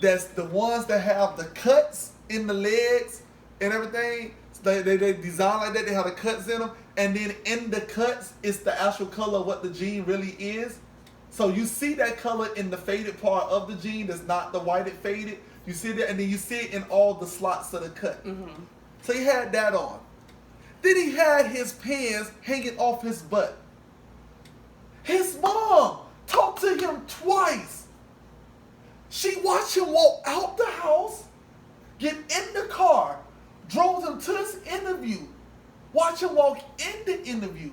Speaker 3: That's the ones that have the cuts in the legs and everything. They design like that. They have the cuts in them. And then in the cuts, it's the actual color of what the jean really is. So you see that color in the faded part of the jean that's not the whited faded. You see that, and then you see it in all the slots of the cut. Mm-hmm. So he had that on. Then he had his pants hanging off his butt. His mom talked to him twice. She watched him walk out the house, get in the car, drove him to his interview, watched him walk in the interview,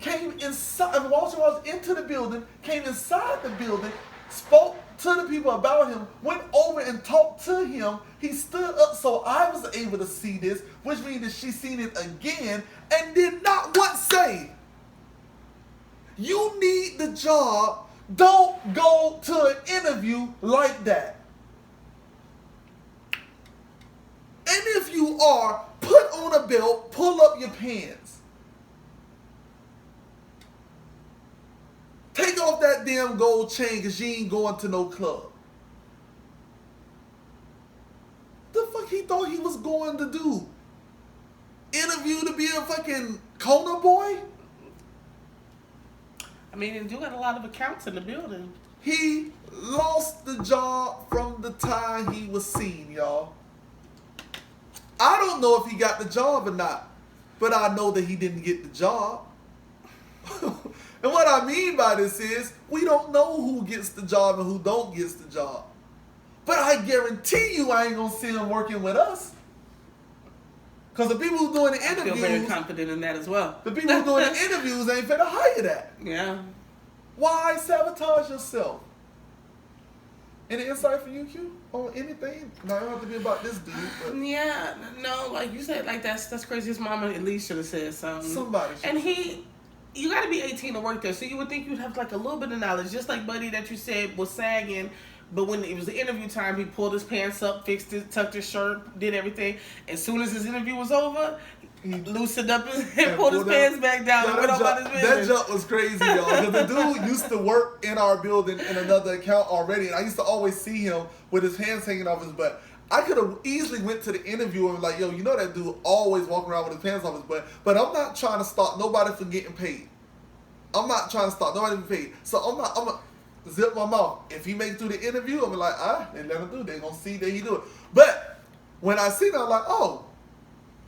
Speaker 3: came inside, and watched him walk into the building, came inside the building, spoke to the people about him, went over and talked to him. He stood up so I was able to see this, which means that she seen it again and did not once say, "You need the job. Don't go to an interview like that. And if you are, put on a belt, pull up your pants. Take off that damn gold chain because you ain't going to no club." The fuck he thought he was going to do? Interview to be a fucking Kona boy?
Speaker 2: I mean, and do got a lot of accounts in the building.
Speaker 3: He lost the job from the time he was seen, y'all. I don't know if he got the job or not, but I know that he didn't get the job. And what I mean by this is, we don't know who gets the job and who don't get the job. But I guarantee you I ain't gonna see him working with us. Because the people who doing the interviews...
Speaker 2: I feel very confident in that as well.
Speaker 3: The people who doing the interviews ain't finna hire that.
Speaker 2: Yeah.
Speaker 3: Why sabotage yourself? Any insight for you, Q? On anything? No, it don't have to be about this dude, but...
Speaker 2: Yeah, no, like you said, like that's crazy. His mama at least should have said something.
Speaker 3: Somebody should.
Speaker 2: And you got to be 18 to work there, so you would think you'd have like a little bit of knowledge, just like Buddy that you said was sagging. But when it was the interview time, he pulled his pants up, fixed it, tucked his shirt, did everything. As soon as his interview was over, he loosened up and pulled his pants back down and went on about his business.
Speaker 3: That jump was crazy, y'all. Because the dude used to work in our building in another account already, and I used to always see him with his hands hanging off his butt. I could have easily went to the interview and was like, "Yo, you know that dude always walking around with his pants off his butt." But I'm not trying to stop nobody from getting paid. I'm not trying to stop nobody from getting paid. So I'm gonna zip my mouth. If he makes it through the interview, I'm like, they let him do it. They're gonna see that he do it. But when I see that, I'm like, oh,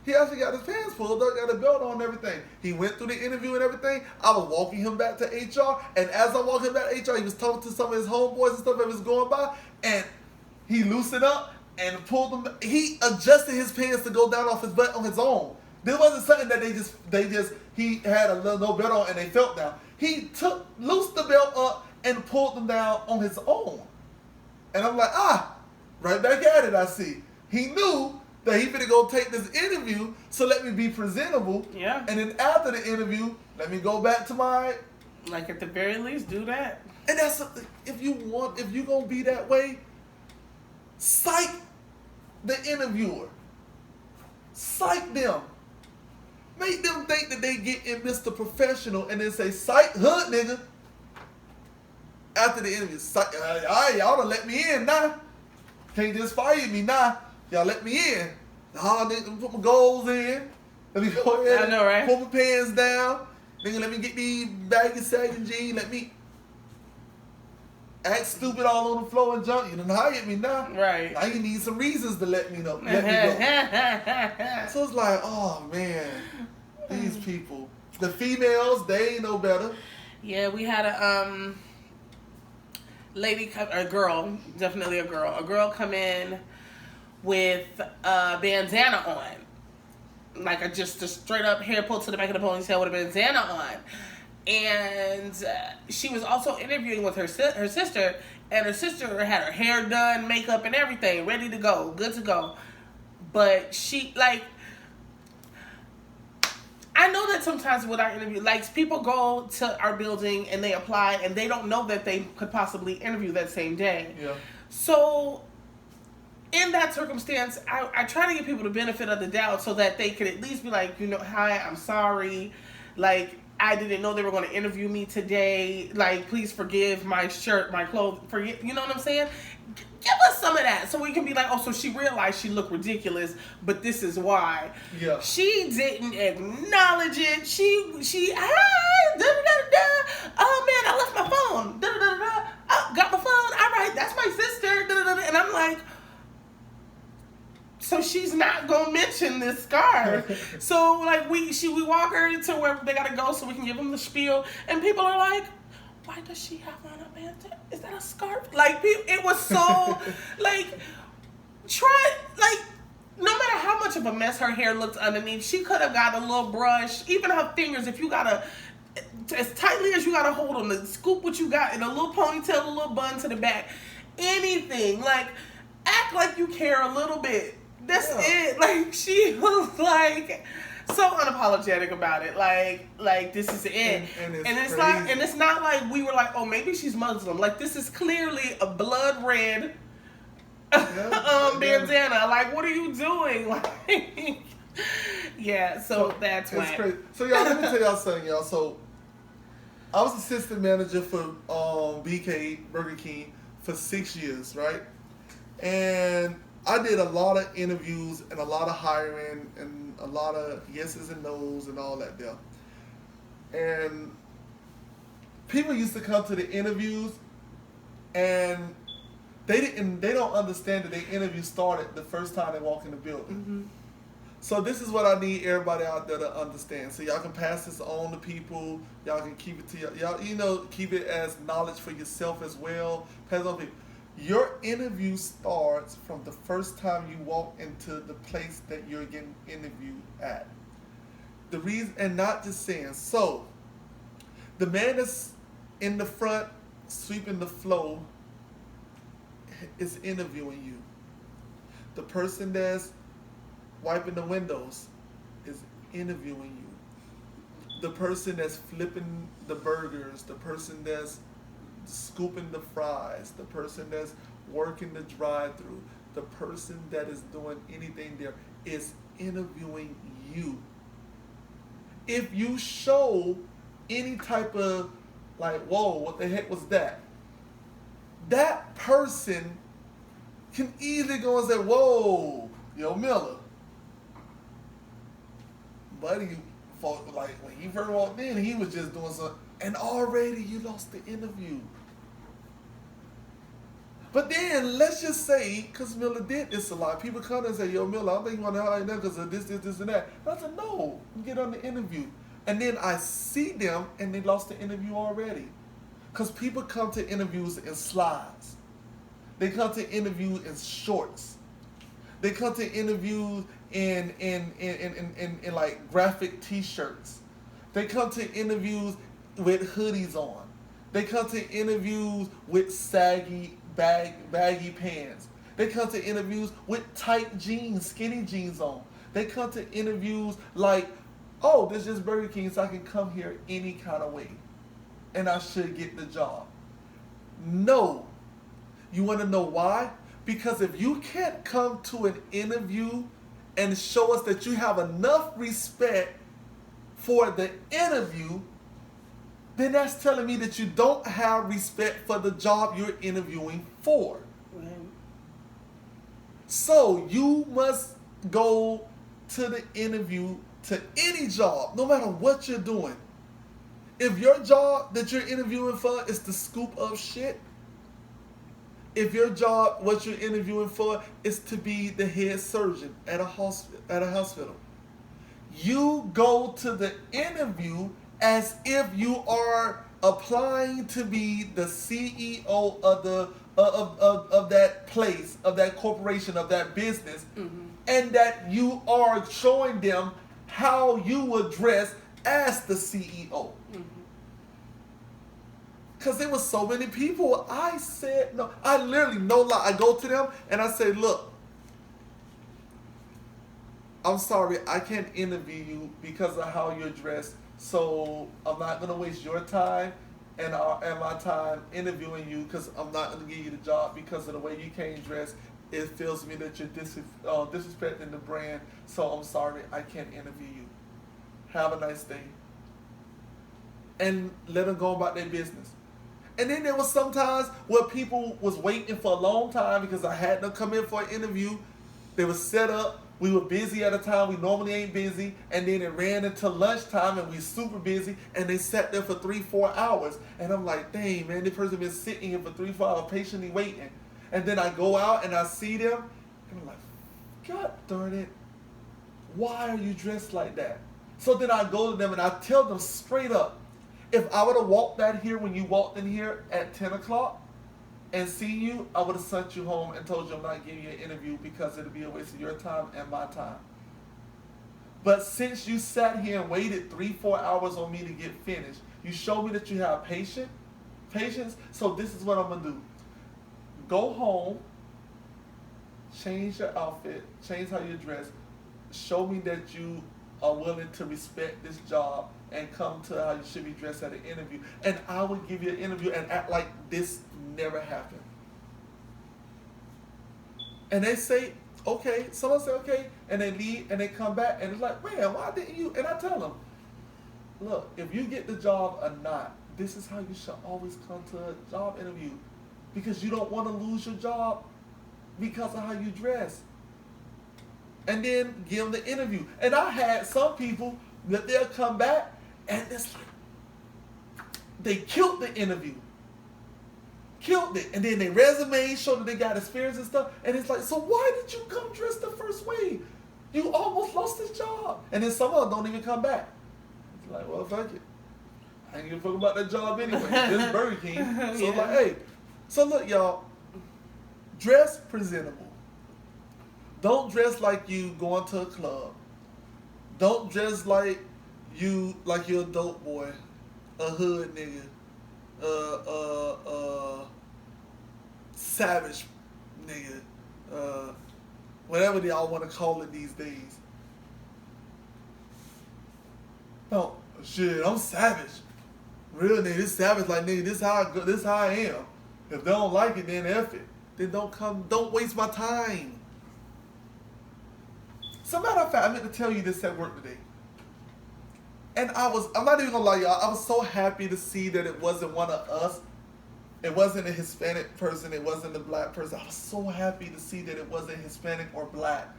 Speaker 3: he actually got his pants pulled up, got a belt on and everything. He went through the interview and everything. I was walking him back to HR, and as I'm walking back to HR, he was talking to some of his homeboys and stuff that was going by, and he loosened up and pulled them. He adjusted his pants to go down off his butt on his own. There wasn't something that he had a little no belt on and they felt down. He loosed the belt up and pulled them down on his own. And I'm like, right back at it, I see. He knew that he finna go take this interview, so let me be presentable.
Speaker 2: Yeah.
Speaker 3: And then after the interview, let me go back to my...
Speaker 2: Like, at the very least, do that.
Speaker 3: And that's, if you gonna be that way, psych the interviewer. Psych them. Make them think that they get in Mr. Professional and then say, psych hood, nigga. After the interview, psych, all right, y'all done let me in now. Can't just fire me now. Y'all let me in. Nigga, put my goals in. Let me go ahead
Speaker 2: I know, right?
Speaker 3: Pull my pants down. Nigga, let me get these baggy sagging jeans. Let me act stupid all on the floor and jump. You done hired me now.
Speaker 2: Right.
Speaker 3: Now you need some reasons to let me know. Let me go. So it's like, oh man, these people. The females, they ain't no better.
Speaker 2: Yeah, we had a girl, definitely a girl come in with a bandana on. Like just a straight up hair pulled to the back of the ponytail with a bandana on. And she was also interviewing with her sister, and her sister had her hair done, makeup and everything, ready to go, good to go. But she, like, I know that sometimes with our interview, like, people go to our building and they apply and they don't know that they could possibly interview that same day.
Speaker 3: Yeah.
Speaker 2: So in that circumstance, I try to give people the benefit of the doubt so that they could at least be like, hi, I'm sorry. Like, I didn't know they were going to interview me today. Like, please forgive my shirt, my clothes. Forget, you know what I'm saying? Give us some of that so we can be like, oh, so she realized she looked ridiculous, but this is why.
Speaker 3: Yeah.
Speaker 2: She didn't acknowledge it. She, da da da da. Oh man, I left my phone. Da da da da. Oh, got my phone. All right, that's my sister. Da da da. And I'm like, so she's not gonna mention this scarf. So like we walk her to where they gotta go so we can give them the spiel, and people are like, why does she have on a bandana? Is that a scarf? Like, it was so like no matter how much of a mess her hair looked underneath, she could have got a little brush. Even her fingers, if you gotta, as tightly as you gotta hold them, to scoop what you got in a little ponytail, a little bun to the back, anything. Like, act like you care a little bit. That's it. Like, she was like so unapologetic about it. Like this is it.
Speaker 3: And
Speaker 2: it's not like we were like, oh, maybe she's Muslim. Like, this is clearly a blood red bandana. Like, what are you doing? Like, yeah. So that's why.
Speaker 3: Crazy. So y'all, let me tell y'all something, y'all. So I was assistant manager for BK Burger King for 6 years, right? And I did a lot of interviews and a lot of hiring and a lot of yeses and nos and all that there. And people used to come to the interviews and they don't understand that the interview started the first time they walk in the building.
Speaker 2: Mm-hmm.
Speaker 3: So this is what I need everybody out there to understand. So y'all can pass this on to people. Y'all can keep it to y'all, keep it as knowledge for yourself as well. Pass it on to people. Your interview starts from the first time you walk into the place that you're getting interviewed at. The reason, and not just saying, so the man that's in the front sweeping the floor is interviewing you. The person that's wiping the windows is interviewing you. The person that's flipping the burgers, the person that's scooping the fries, the person that's working the drive-thru, the person that is doing anything there is interviewing you. If you show any type of like, whoa, what the heck was that? That person can easily go and say, whoa, yo, Miller, buddy, like when he first walked in, he was just doing something, and already you lost the interview. But then, let's just say, because Miller did this a lot, people come and say, yo, Miller, I think you want to hire them because of this, and that. And I said, no, you get on the interview. And then I see them, and they lost the interview already. Because people come to interviews in slides. They come to interviews in shorts. They come to interviews in like graphic t-shirts. They come to interviews with hoodies on. They come to interviews with saggy, baggy pants. They come to interviews with tight jeans, skinny jeans on. They come to interviews like, oh, this is Burger King, so I can come here any kind of way, and I should get the job. No. You want to know why? Because if you can't come to an interview and show us that you have enough respect for the interview, then that's telling me that you don't have respect for the job you're interviewing for.
Speaker 2: Right.
Speaker 3: So you must go to the interview to any job, no matter what you're doing. If your job that you're interviewing for is to scoop up shit, if your job, what you're interviewing for, is to be the head surgeon at a hospital, you go to the interview as if you are applying to be the CEO of that place, of that corporation, of that business, and that you are showing them how you would dress as the CEO. Because there was so many people, I said no. I literally, no lie, I go to them and I say, look, I'm sorry, I can't interview you because of how you're dressed, so I'm not going to waste your time and my time interviewing you, because I'm not going to give you the job because of the way you came dressed it feels to me that you're disrespecting the brand, so I'm sorry, I can't interview you. Have a nice day. And let them go about their business. And then there was sometimes where people was waiting for a long time because I had them come in for an interview. They were set up. We were busy at a time we normally ain't busy. And then it ran into lunchtime and we super busy. And they sat there for 3-4 hours. And I'm like, dang, man, this person been sitting here for 3-4 hours patiently waiting. And then I go out and I see them. And I'm like, God darn it. Why are you dressed like that? So then I go to them and I tell them straight up, if I would have walked out here when you walked in here at 10 o'clock and seen you, I would have sent you home and told you I'm not giving you an interview because it'll be a waste of your time and my time. But since you sat here and waited 3-4 hours on me to get finished, you showed me that you have patience. So this is what I'm going to do. Go home, change your outfit, change how you dress, show me that you are willing to respect this job and come to how you should be dressed at an interview. And I would give you an interview and act like this never happened. And they say, okay, someone say, okay, and they leave and they come back and it's like, man, why didn't you? And I tell them, look, if you get the job or not, this is how you should always come to a job interview. Because you don't want to lose your job because of how you dress. And then give them the interview. And I had some people that they'll come back and it's like they killed the interview. Killed it. And then their resume showed that they got experience and stuff. And it's like, so why did you come dressed the first way? You almost lost this job. And then some of them don't even come back. It's like, well, fuck it. I ain't gonna fuck about that job anyway. This is Burger King. So
Speaker 2: Yeah.
Speaker 3: like, hey. So look, y'all. Dress presentable. Don't dress like you going to a club. Don't dress like you're a dope boy, a hood nigga, savage nigga, whatever they all want to call it these days. No, shit, I'm savage. Real nigga, this savage like nigga, this how I am. If they don't like it, then F it. Then don't waste my time. As a matter of fact, I meant to tell you this at work today. And I'm not even gonna lie, y'all, I was so happy to see that it wasn't one of us. It wasn't a Hispanic person, it wasn't a black person. I was so happy to see that it wasn't Hispanic or black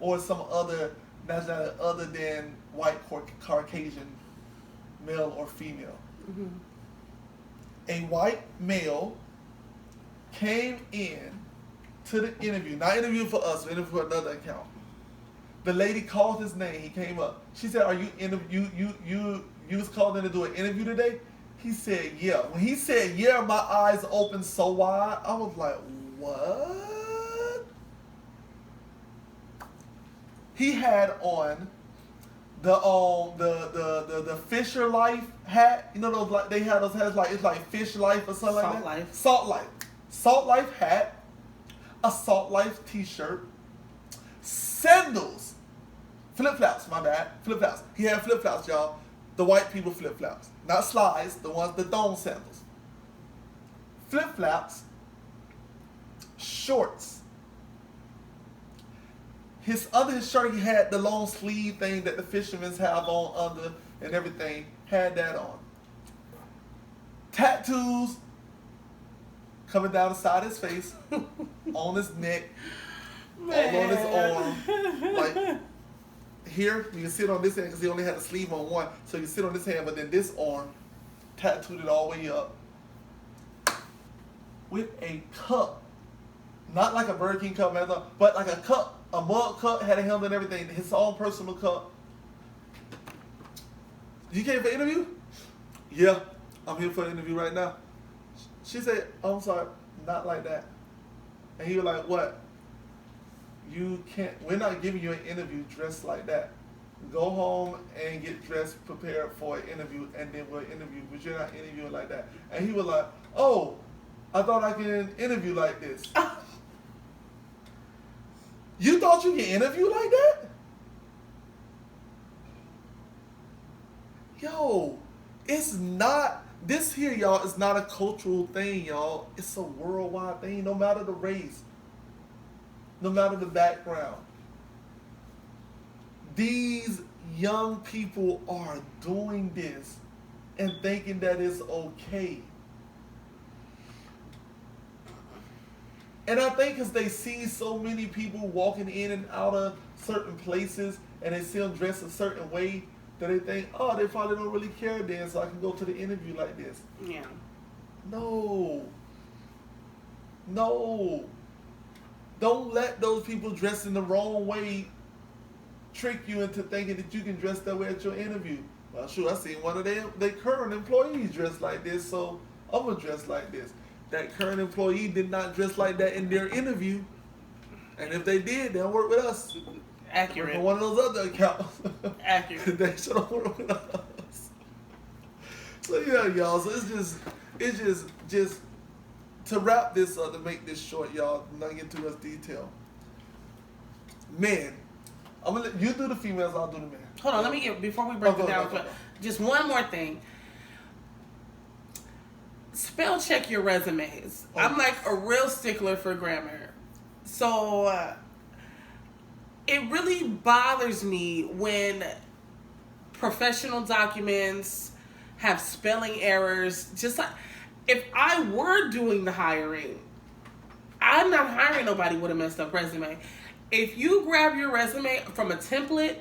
Speaker 3: or some other nationality other than white Caucasian male or female.
Speaker 2: Mm-hmm.
Speaker 3: A white male came in to the interview, not interview for us, interview for another account. The lady called his name. He came up. She said, "Are you you was called in to do an interview today?" He said, "Yeah." When he said, "Yeah," my eyes opened so wide. I was like, "What?" He had on the Fisher Life hat. You know those, like they had those hats like it's like Fish Life or something like that. Salt Life hat, a Salt Life t-shirt, sandals. Flip-flops, my bad. Flip-flops. He had flip-flops, y'all. The white people flip-flops. Not slides, the thong sandals. Flip-flops, shorts. Under his shirt, he had the long sleeve thing that the fishermen have on under and everything. Had that on. Tattoos coming down the side of his face, on his neck, all on his arm. Like, here, you can sit on this hand because he only had the sleeve on one. So you can sit on this hand, but then this arm, tattooed it all the way up. With a cup. Not like a Burger King cup, but like a cup. A mug cup, had a handle and everything. His own personal cup. You came for an interview? Yeah, I'm here for an interview right now. She said, "Oh, I'm sorry, not like that." And he was like, "What? You can't, we're not giving you an interview dressed like that. Go home and get dressed, prepared for an interview, and then we'll interview, but you're not interviewing like that." And he was like, "Oh, I thought I could interview like this." You thought you could interview like that? Yo, it's not, this here, y'all, is not a cultural thing, y'all. It's a worldwide thing, no matter the race. no matter the background. These young people are doing this and thinking that it's okay. And I think because they see so many people walking in and out of certain places and they see them dressed a certain way that they think, oh, they probably don't really care then, so I can go to the interview like this.
Speaker 2: Yeah.
Speaker 3: No. No. Don't let those people dressed in the wrong way trick you into thinking that you can dress that way at your interview. Well, sure, I seen one of their current employees dressed like this, so I'm going to dress like this. That current employee did not dress like that in their interview. And if they did, they'll work with us.
Speaker 2: Accurate.
Speaker 3: On one of those other accounts.
Speaker 2: Accurate.
Speaker 3: They should have worked with us. So yeah, y'all. So it's just to wrap this up, to make this short, y'all, not get too much detail. Men, I'm gonna let you do the females, I'll do the men.
Speaker 2: Hold on, let me get, before we break it down,
Speaker 3: go.
Speaker 2: just one more thing. Spell check your resumes.
Speaker 3: Oh.
Speaker 2: I'm like a real stickler for grammar. So it really bothers me when professional documents have spelling errors. Just like, if I were doing the hiring, I'm not hiring nobody with a messed up resume. If you grab your resume from a template,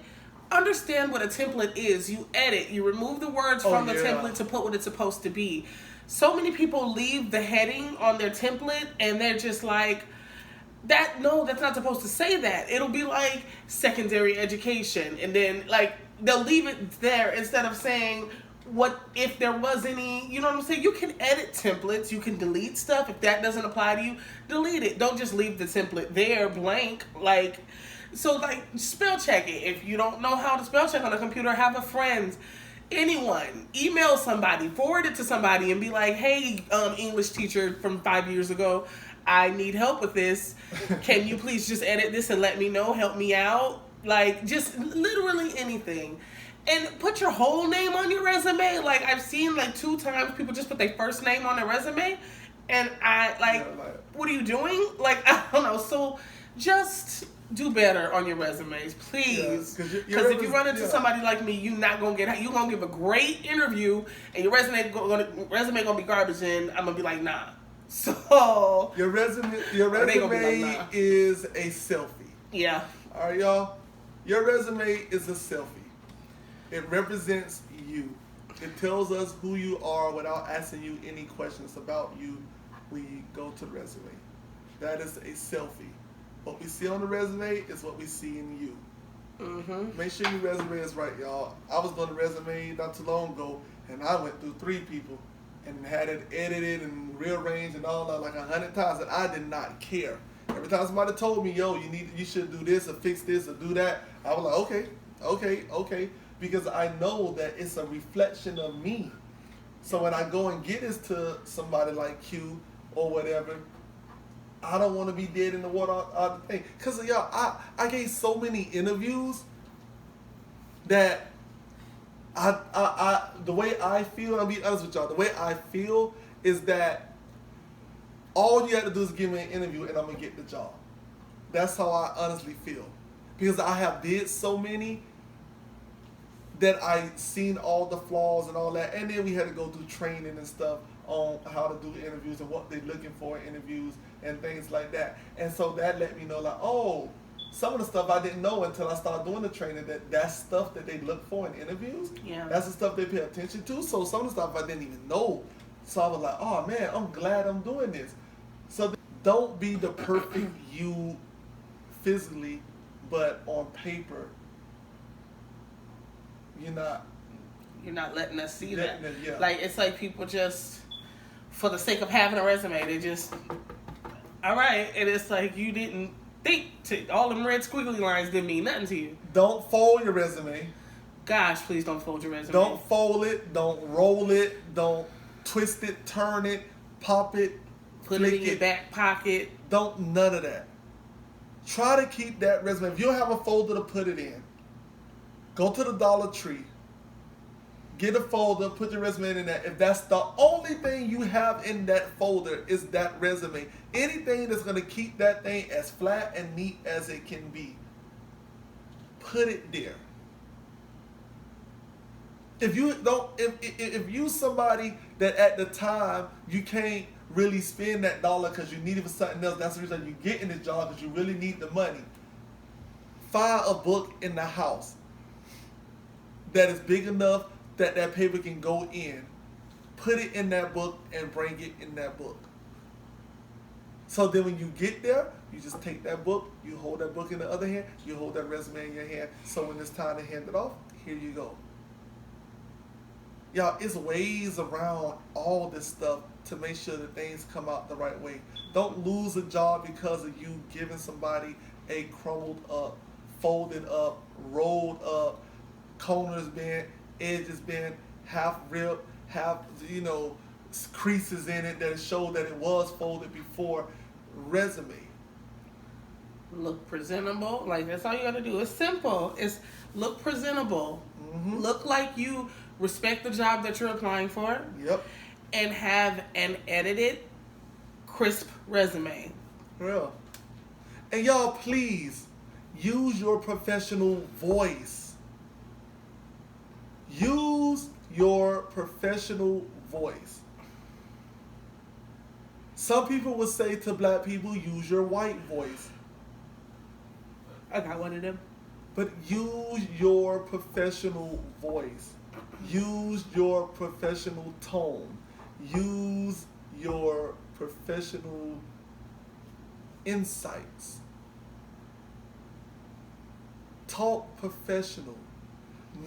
Speaker 2: understand what a template is. You edit, you remove the words from the template to put what it's supposed to be. So many people leave the heading on their template and they're just like, that's not supposed to say that. It'll be like secondary education, and then like they'll leave it there instead of saying what if there was any, you know what I'm saying? You can edit templates, you can delete stuff. If that doesn't apply to you, delete it. Don't just leave the template there blank. Like, so like spell check it. If you don't know how to spell check on a computer, have a friend, anyone, email somebody, forward it to somebody and be like, hey, English teacher from 5 years ago, I need help with this. Can you please just edit this and let me know, help me out? Like, just literally anything. And put your whole name on your resume. Like, I've seen like 2 times people just put their first name on their resume. And I, like, what are you doing? Like, I don't know. So just do better on your resumes, please. Because if you run into somebody like me, you're gonna give a great interview, and your resume gonna be garbage, and I'm gonna be like, nah. So
Speaker 3: your resume is a selfie.
Speaker 2: Yeah.
Speaker 3: All right, y'all. Your resume is a selfie. It represents you. It tells us who you are without asking you any questions about you when you go to the resume. That is a selfie. What we see on the resume is what we see in you.
Speaker 2: Mm-hmm.
Speaker 3: Make sure your resume is right, y'all. I was doing a resume not too long ago, and I went through 3 people and had it edited and rearranged and all that like 100 times, and I did not care. Every time somebody told me, yo, you should do this or fix this or do that, I was like, okay, because I know that it's a reflection of me. So when I go and get this to somebody like Q or whatever, I don't want to be dead in the water all the thing. Because, y'all, I gave so many interviews that the way I feel, I'll be honest with y'all, the way I feel is that all you have to do is give me an interview and I'm going to get the job. That's how I honestly feel. Because I have did so many that I seen all the flaws and all that. And then we had to go do training and stuff on how to do interviews and what they're looking for in interviews and things like that. And so that let me know, like, oh, some of the stuff I didn't know until I started doing the training, that's stuff that they look for in interviews.
Speaker 2: Yeah.
Speaker 3: That's the stuff they pay attention to. So some of the stuff I didn't even know. So I was like, oh man, I'm glad I'm doing this. So don't be the perfect you physically, but on paper, you're not
Speaker 2: letting us see that.
Speaker 3: Yeah.
Speaker 2: Like, it's like people just, for the sake of having a resume, they just, all right. And it's like you didn't think all them red squiggly lines didn't mean nothing to you.
Speaker 3: Don't fold your resume.
Speaker 2: Gosh, please don't fold your resume.
Speaker 3: Don't fold it. Don't roll it. Don't twist it, turn it, pop it,
Speaker 2: put it in your back pocket.
Speaker 3: Don't none of that. Try to keep that resume. If you don't have a folder to put it in, go to the Dollar Tree Get a folder, put your resume in that. If that's the only thing you have in that folder is that resume, anything that's going to keep that thing as flat and neat as it can be, put it there. If you don't, if you somebody that at the time you can't really spend that dollar because you need it for something else, that's the reason you get in the job because you really need the money. Find a book in the house that is big enough that that paper can go in. Put it in that book and bring it in that book. So then when you get there, you just take that book, you hold that book in the other hand, you hold that resume in your hand. So when it's time to hand it off, here you go. Y'all, it's ways around all this stuff to make sure that things come out the right way. Don't lose a job because of you giving somebody a crumbled up, folded up, rolled up, corners bent, edges bent, half ripped, half, creases in it that show that it was folded before resume.
Speaker 2: Look presentable. Like, that's all you gotta do. It's simple. It's look presentable.
Speaker 3: Mm-hmm.
Speaker 2: Look like you respect the job that you're applying for.
Speaker 3: Yep.
Speaker 2: And have an edited, crisp resume.
Speaker 3: Real. And y'all, please use your professional voice. Use your professional voice. Some people would say to black people, use your white voice.
Speaker 2: I got one of them.
Speaker 3: But use your professional voice. Use your professional tone. Use your professional insights. Talk professional.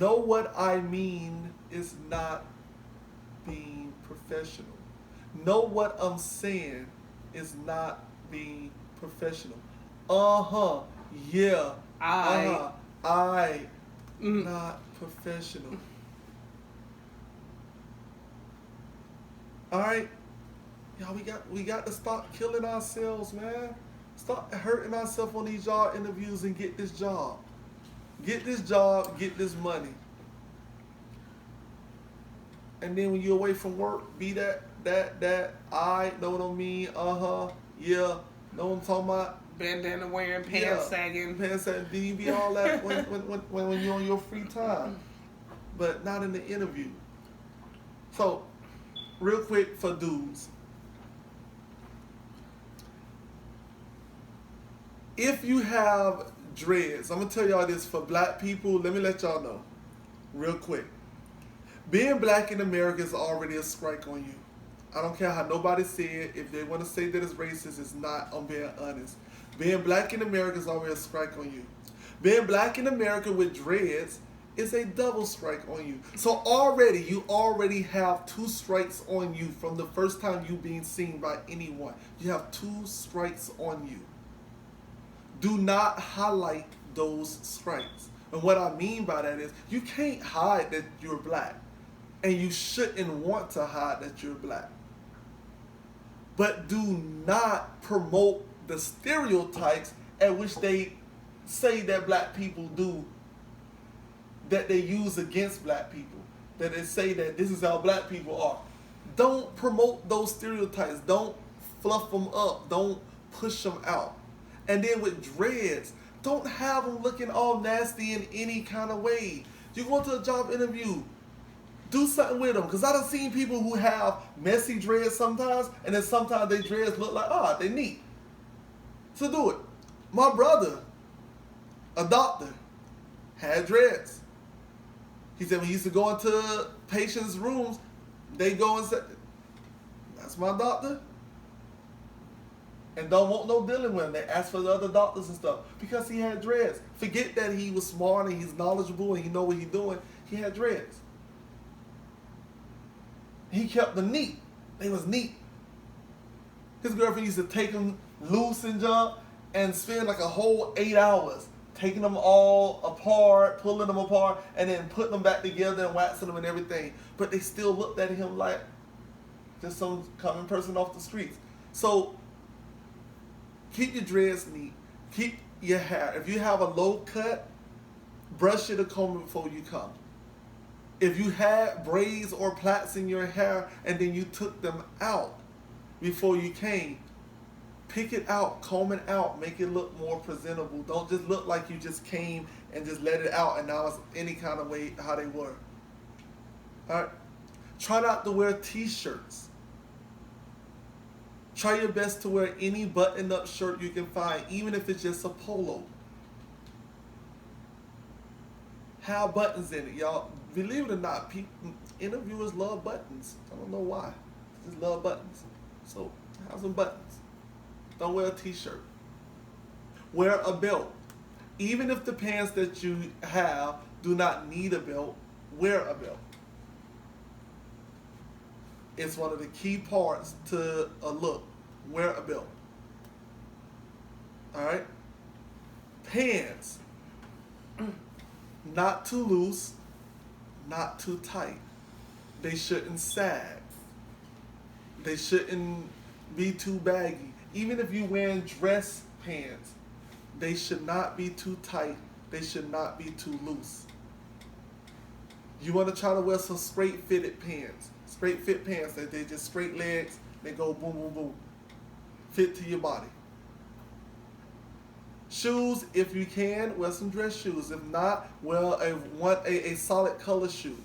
Speaker 3: Know what I mean is not being professional. Know what I'm saying is not being professional. Yeah. I. Not professional. Alright? Y'all, we got to stop killing ourselves, man. Stop hurting ourselves on these job interviews and get this job. Get this job, get this money. And then when you're away from work, be that, I know what I mean, yeah, know what I'm talking about?
Speaker 2: Bandana wearing, pants sagging.
Speaker 3: Pants sagging, then you be all that when you're on your free time. But not in the interview. So, real quick for dudes. If you have dreads, I'm going to tell y'all this for black people. Let me let y'all know real quick. Being black in America is already a strike on you. I don't care how nobody say it. If they want to say that it's racist, it's not. I'm being honest. Being black in America is already a strike on you. Being black in America with dreads is a double strike on you. So you already have 2 strikes on you from the first time you being seen by anyone. You have 2 strikes on you. Do not highlight those strikes. And what I mean by that is you can't hide that you're black. And you shouldn't want to hide that you're black. But do not promote the stereotypes at which they say that black people do, that they use against black people, that they say that this is how black people are. Don't promote those stereotypes. Don't fluff them up. Don't push them out. And then with dreads, don't have them looking all nasty in any kind of way. You go to a job interview, do something with them. Because I done seen people who have messy dreads sometimes, and then sometimes their dreads look like, they neat. So do it. My brother, a doctor, had dreads. He said when he used to go into patients' rooms, they go and say, that's my doctor. And don't want no dealing with him. They ask for the other doctors and stuff. Because he had dreads. Forget that he was smart and he's knowledgeable and he know what he's doing. He had dreads. He kept them neat. They was neat. His girlfriend used to take them loose and jump and spend like a whole 8 hours taking them all apart, pulling them apart, and then putting them back together and waxing them and everything. But they still looked at him like just some common person off the streets. So keep your dreads neat. Keep your hair. If you have a low cut, brush it or comb it before you come. If you had braids or plaits in your hair and then you took them out before you came, pick it out, comb it out, make it look more presentable. Don't just look like you just came and just let it out and now it's any kind of way how they were. Alright? Try not to wear t-shirts. Try your best to wear any button-up shirt you can find, even if it's just a polo. Have buttons in it, y'all. Believe it or not, people, interviewers love buttons. I don't know why. They just love buttons. So have some buttons. Don't wear a t-shirt. Wear a belt. Even if the pants that you have do not need a belt, wear a belt. It's one of the key parts to a look. Wear a belt. Alright? Pants. Not too loose, not too tight. They shouldn't sag. They shouldn't be too baggy. Even if you're wearing dress pants, they should not be too tight. They should not be too loose. You want to try to wear some straight fitted pants. Straight fit pants that they just straight legs. They go boom, boom, boom. Fit to your body. Shoes, if you can, wear some dress shoes. If not, wear a solid color shoe.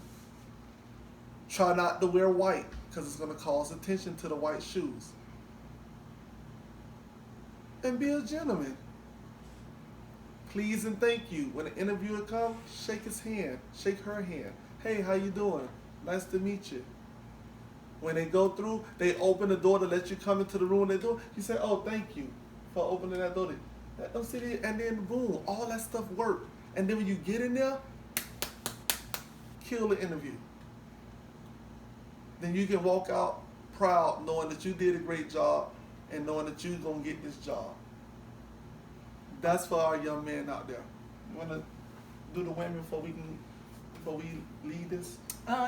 Speaker 3: Try not to wear white because it's going to cause attention to the white shoes. And be a gentleman. Please and thank you. When an interviewer comes, shake his hand. Shake her hand. Hey, how you doing? Nice to meet you. When they go through, they open the door to let you come into the room. They do. You say, oh, thank you for opening that door. Don't sit there, and then boom, all that stuff work. And then when you get in there, kill the interview. Then you can walk out proud knowing that you did a great job and knowing that you're going to get this job. That's for our young men out there. You want to do the women before we leave this?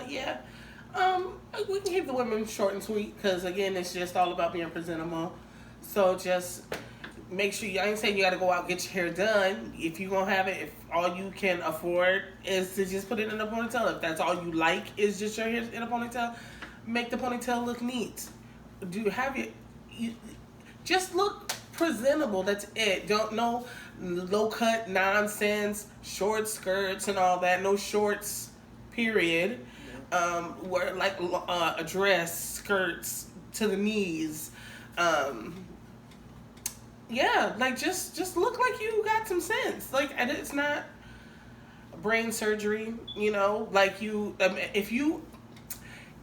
Speaker 2: Yeah. We can keep the women short and sweet because, again, it's just all about being presentable. So just make sure, I ain't saying you got to go out and get your hair done. If you're going to have it, if all you can afford is to just put it in a ponytail, if that's all you like is just your hair in a ponytail, make the ponytail look neat. You just look presentable. That's it. No low cut nonsense, short skirts and all that. No shorts, period. Wear like a dress, skirts to the knees. Yeah, like just look like you got some sense. Like, and it's not brain surgery, you know. Like if you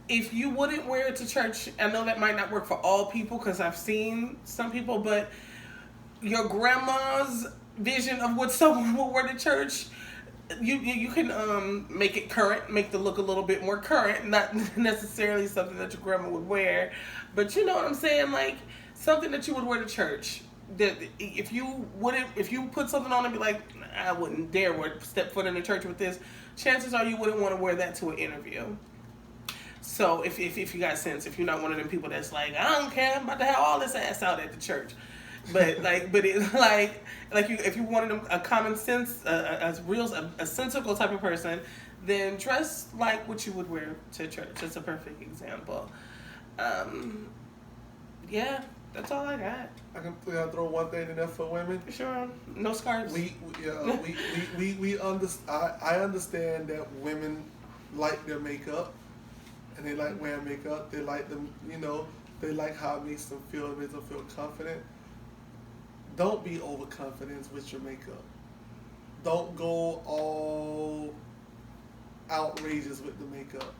Speaker 2: wouldn't wear it to church, I know that might not work for all people because I've seen some people, but your grandma's vision of what someone would wear to church, you can make it current, make the look a little bit more current, not necessarily something that your grandma would wear, but you know what I'm saying, like something that you would wear to church. That if you put something on and be like, I wouldn't dare step foot in the church with this, chances are you wouldn't want to wear that to an interview. So if you got sense, if you're not one of them people that's like, I don't care, I'm about to have all this ass out at the church. But it's like you, if you wanted a common sense, a sensical type of person, then dress like what you would wear to church. It's a perfect example. Yeah, that's all I got.
Speaker 3: I can throw one thing in there for women.
Speaker 2: Sure, no scarves.
Speaker 3: I understand that women like their makeup, and they like wearing makeup. They like them, they like how it makes them feel confident. Don't be overconfident with your makeup. Don't go all outrageous with the makeup,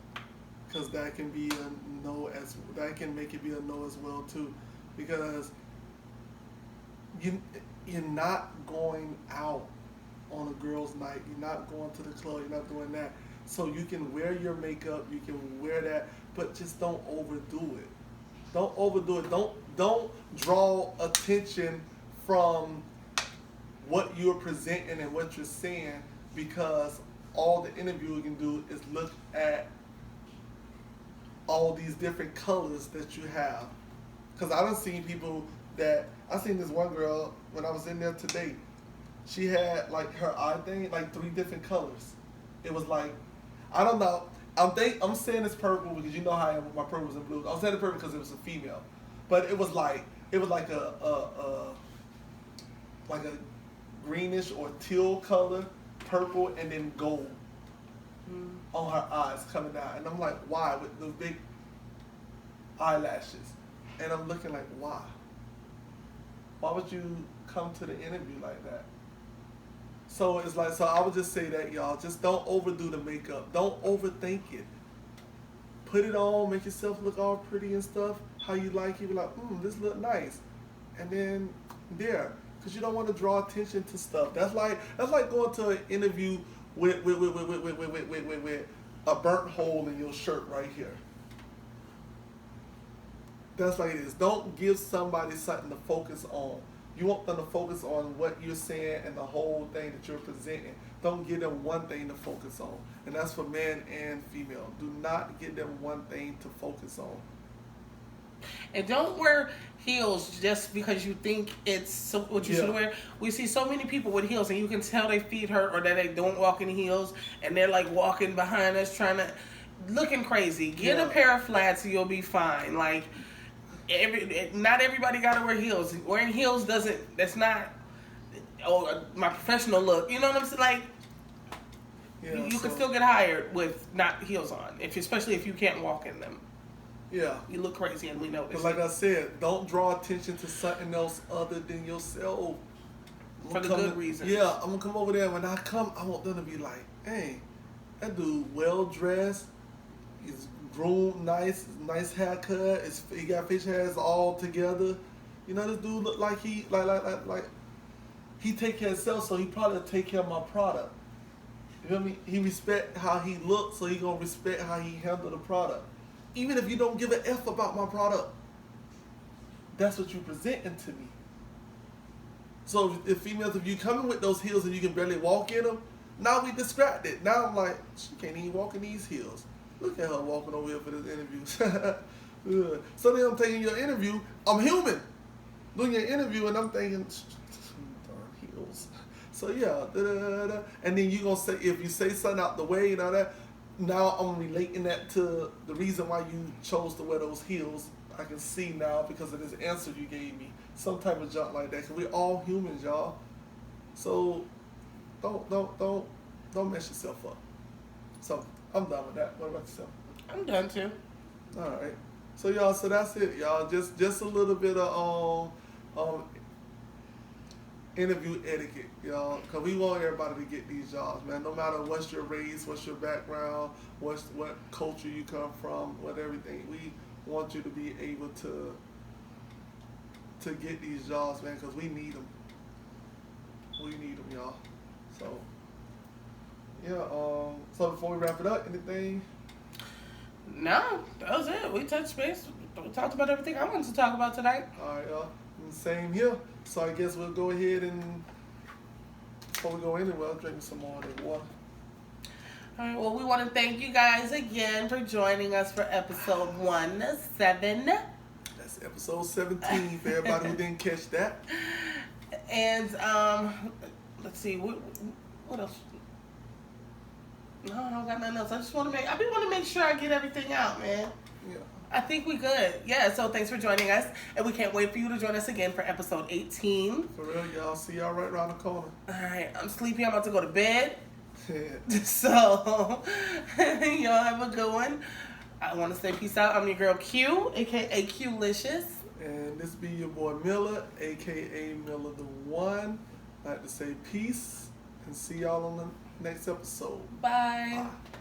Speaker 3: because that can be a no that can make it be a no as well too, because you're not going out on a girl's night. You're not going to the club. You're not doing that. So you can wear your makeup. You can wear that, but just don't overdo it. Don't overdo it. Don't draw attention from what you're presenting and what you're saying, because all the interviewer can do is look at all these different colors that you have. Because I done seen people I seen this one girl when I was in there today. She had like her eye thing, like 3 different colors. It was like, I don't know. I'm saying it's purple because you know how I am with my purples and blues. I'm saying it's purple because it was a female, but it was like a greenish or teal color, purple, and then gold on her eyes coming out. And I'm like, why? With the big eyelashes. And I'm looking like, why? Why would you come to the interview like that? So it's like, so I would just say that, y'all, just don't overdo the makeup. Don't overthink it. Put it on, make yourself look all pretty and stuff, how you like it. Be like, this look nice. And then there. Because you don't want to draw attention to stuff. That's like going to an interview with a burnt hole in your shirt right here. That's like it is. Don't give somebody something to focus on. You want them to focus on what you're saying and the whole thing that you're presenting. Don't give them one thing to focus on. And that's for man and female. Do not give them one thing to focus on.
Speaker 2: And don't wear heels just because you think it's what you should wear. We see so many people with heels, and you can tell they feet hurt or that they don't walk in heels, and they're like walking behind us looking crazy. Get a pair of flats, and you'll be fine. Like, not everybody got to wear heels. Wearing heels that's not my professional look. You know what I'm saying? Like, you can still get hired with not heels on, especially if you can't walk in them.
Speaker 3: Yeah.
Speaker 2: You look crazy and we know this.
Speaker 3: But like I said, don't draw attention to something else other than yourself.
Speaker 2: For the good reason.
Speaker 3: Yeah, I'm going to come over there. When I come, I want them to be like, hey, that dude well dressed. He's groomed, nice haircut. He got fish hairs all together. You know, this dude look like he he take care of himself, so he probably take care of my product. You feel me? He respect how he looks, so he going to respect how he handle the product. Even if you don't give an F about my product, that's what you're presenting to me. So if females, if you coming with those heels and you can barely walk in them, now we distracted. Now I'm like, she can't even walk in these heels. Look at her walking over here for this interview. So then I'm taking your interview. I'm human. Doing your interview and I'm thinking, darn heels. So yeah, and then you gonna say, if you say something out the way, you know that. Now I'm relating that to the reason why you chose to wear those heels. I can see now because of this answer you gave me. Some type of junk like that. Because we're all humans, y'all. So don't mess yourself up. So I'm done with that. What about yourself?
Speaker 2: I'm done too.
Speaker 3: All right. So y'all, so that's it, y'all. Just a little bit of interview etiquette, y'all, because we want everybody to get these jobs, man. No matter what's your race, what's your background, what culture you come from, what everything. We want you to be able to get these jobs, man, because we need them. We need them, y'all. So, yeah. So before we wrap it up, anything?
Speaker 2: No, that was it. We touched base. We talked about everything I wanted to talk about tonight.
Speaker 3: All right, y'all. Same here. So I guess we'll go ahead and, before we go anywhere, I'll drink some more of the water.
Speaker 2: All right, well, we want to thank you guys again for joining us for episode 17.
Speaker 3: That's episode 17 for everybody who didn't catch that.
Speaker 2: And, let's see, what else? No, I don't got nothing else. I just want to make sure I get everything out, man.
Speaker 3: Yeah.
Speaker 2: I think we good. Yeah, so thanks for joining us. And we can't wait for you to join us again for episode 18.
Speaker 3: For real, y'all. See y'all right around the corner.
Speaker 2: All right, I'm sleepy. I'm about to go to bed. So, y'all have a good one. I want to say peace out. I'm your girl Q, a.k.a. Q-licious.
Speaker 3: And this be your boy Miller, a.k.a. Miller the One. I'd like to say peace and see y'all on the next episode.
Speaker 2: Bye.
Speaker 3: Bye.